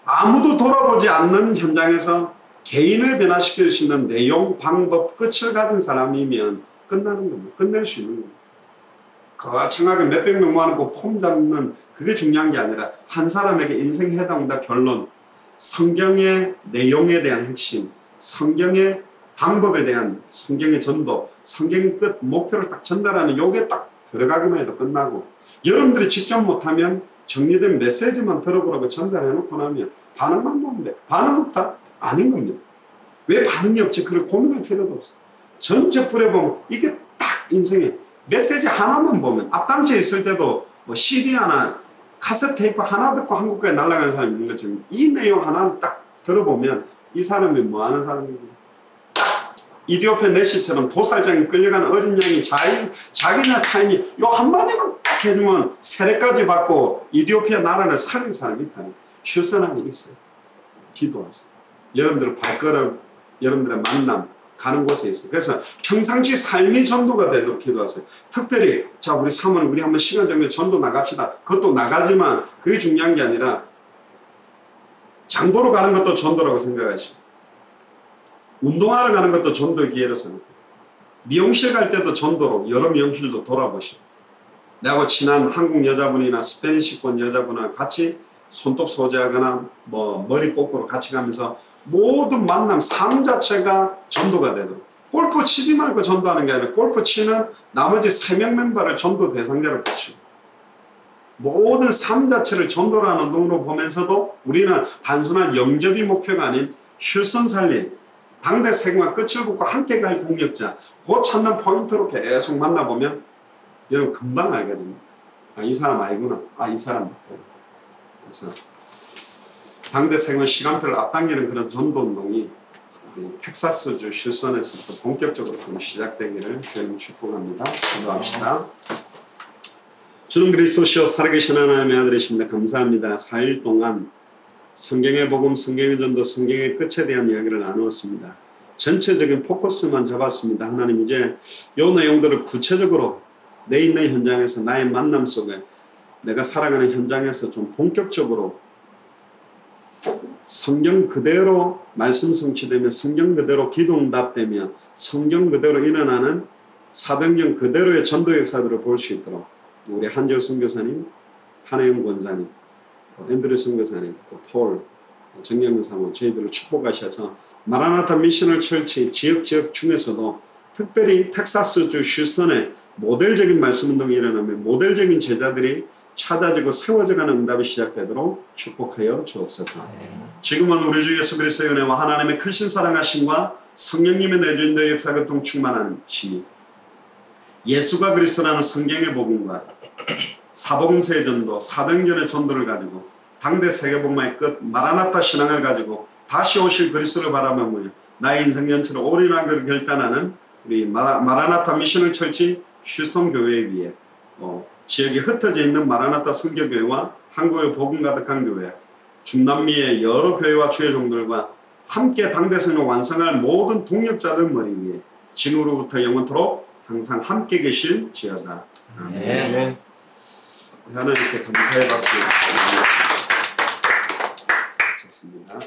아무도 돌아보지 않는 현장에서 개인을 변화시킬 수 있는 내용, 방법, 끝을 가진 사람이면 끝나는 겁니다. 끝낼 수 있는 겁니다. 거창하게 몇백 명 모아놓고 폼 잡는 그게 중요한 게 아니라 한 사람에게 인생 해당다 결론, 성경의 내용에 대한 핵심, 성경의 방법에 대한 성경의 전도, 성경의 끝 목표를 딱 전달하는 요게 딱 들어가기만 해도 끝나고, 여러분들이 직접 못하면 정리된 메시지만 들어보라고 전달해놓고 나면 반응만 보면 돼. 반응 없다? 아닌 겁니다. 왜 반응이 없지? 그걸 고민할 필요도 없어. 전체 풀어보면 이게 딱 인생에 메시지 하나만 보면, 앞단체에 있을 때도 뭐 CD 하나, 카세트 테이프 하나 듣고 한국까지 날아가는 사람이 있는 것처럼 이 내용 하나를 딱 들어보면 이 사람이 뭐 하는 사람입니까? 이디오피아 내시처럼 도살장에 끌려가는 어린 양이 자기나 타인이 요 한마디만 딱 해주면 세례까지 받고 이디오피아 나라를 살린 사람이 있다니. 슈선함이 있어요. 기도하세요. 여러분들 발걸음, 여러분들의 만남 가는 곳에 있어요. 그래서 평상시 삶이 전도가 되도록 기도하세요. 특별히 자, 우리 사모님 우리 한번 시간 정해 전도 나갑시다. 그것도 나가지만 그게 중요한 게 아니라 장보러 가는 것도 전도라고 생각하시고, 운동하러 가는 것도 전도의 기회로 생각해요. 미용실 갈 때도 전도로 여러 미용실도 돌아보시고, 내하고 친한 한국 여자분이나 스페니시권 여자분이랑 같이 손톱 소지하거나 뭐 머리 뽑고로 같이 가면서 모든 만남, 삶 자체가 전도가 되도록. 골프 치지 말고 전도하는 게 아니라 골프 치는 나머지 3명 멤버를 전도 대상자를 붙이고, 모든 삶 자체를 전도라는 운동으로 보면서도 우리는 단순한 영접이 목표가 아닌 힐선 살릴, 당대 세계와 끝을 보고 함께 갈 동력자, 그 찾는 포인트로 계속 만나보면 여러분 금방 알게 됩니다. 아, 이 사람 아니구나. 아, 이 사람 맞구나. 그래서 당대 세계와 시간표를 앞당기는 그런 전도운동이 텍사스주 힐선에서부터 본격적으로 좀 시작되기를 주님 축복합니다. 기도합시다. 주는 그리스도시요 살아계신 하나님의 아들이십니다. 감사합니다. 4일 동안 성경의 복음, 성경의 전도, 성경의 끝에 대한 이야기를 나누었습니다. 전체적인 포커스만 잡았습니다. 하나님 이제 이 내용들을 구체적으로 내 있는 현장에서, 나의 만남 속에, 내가 살아가는 현장에서 좀 본격적으로 성경 그대로 말씀 성취되며, 성경 그대로 기도 응답되며, 성경 그대로 일어나는 사도행전 그대로의 전도 역사들을 볼 수 있도록 우리 한지호 선교사님, 한혜영 권사님, 앤드류 선교사님, 또 폴, 정경근 사모 저희들을 축복하셔서 마라나타 미셔널 철치 지역 중에서도 특별히 텍사스주 휴스턴에 모델적인 말씀운동이 일어나며 모델적인 제자들이 찾아지고 세워져가는 응답이 시작되도록 축복하여 주옵소서. 지금은 우리 주 예수 그리스도의 은혜와 하나님의 크신 사랑하심과 성령님의 내주인도의 역사가 동충만하는 심이, 예수가 그리스도라는 성경의 복음과 사복음서의 전도, 사도행전의 전도를 가지고 당대 세계복음화의 끝 마라나타 신앙을 가지고 다시 오실 그리스도를 바라보며 나의 인생 전체를 올인한 것을 결단하는 우리 마라나타 미션을 철치 휴스턴 교회에 위해 지역에 흩어져 있는 마라나타 선교교회와 한국의 복음 가득한 교회, 중남미의 여러 교회와 주회종들과 함께 당대선을 완성할 모든 동력자들 머리 위에 진으로부터 영원토록 항상 함께 계실지어다. 아멘. 하나님께 감사의 박수 드리겠습니다.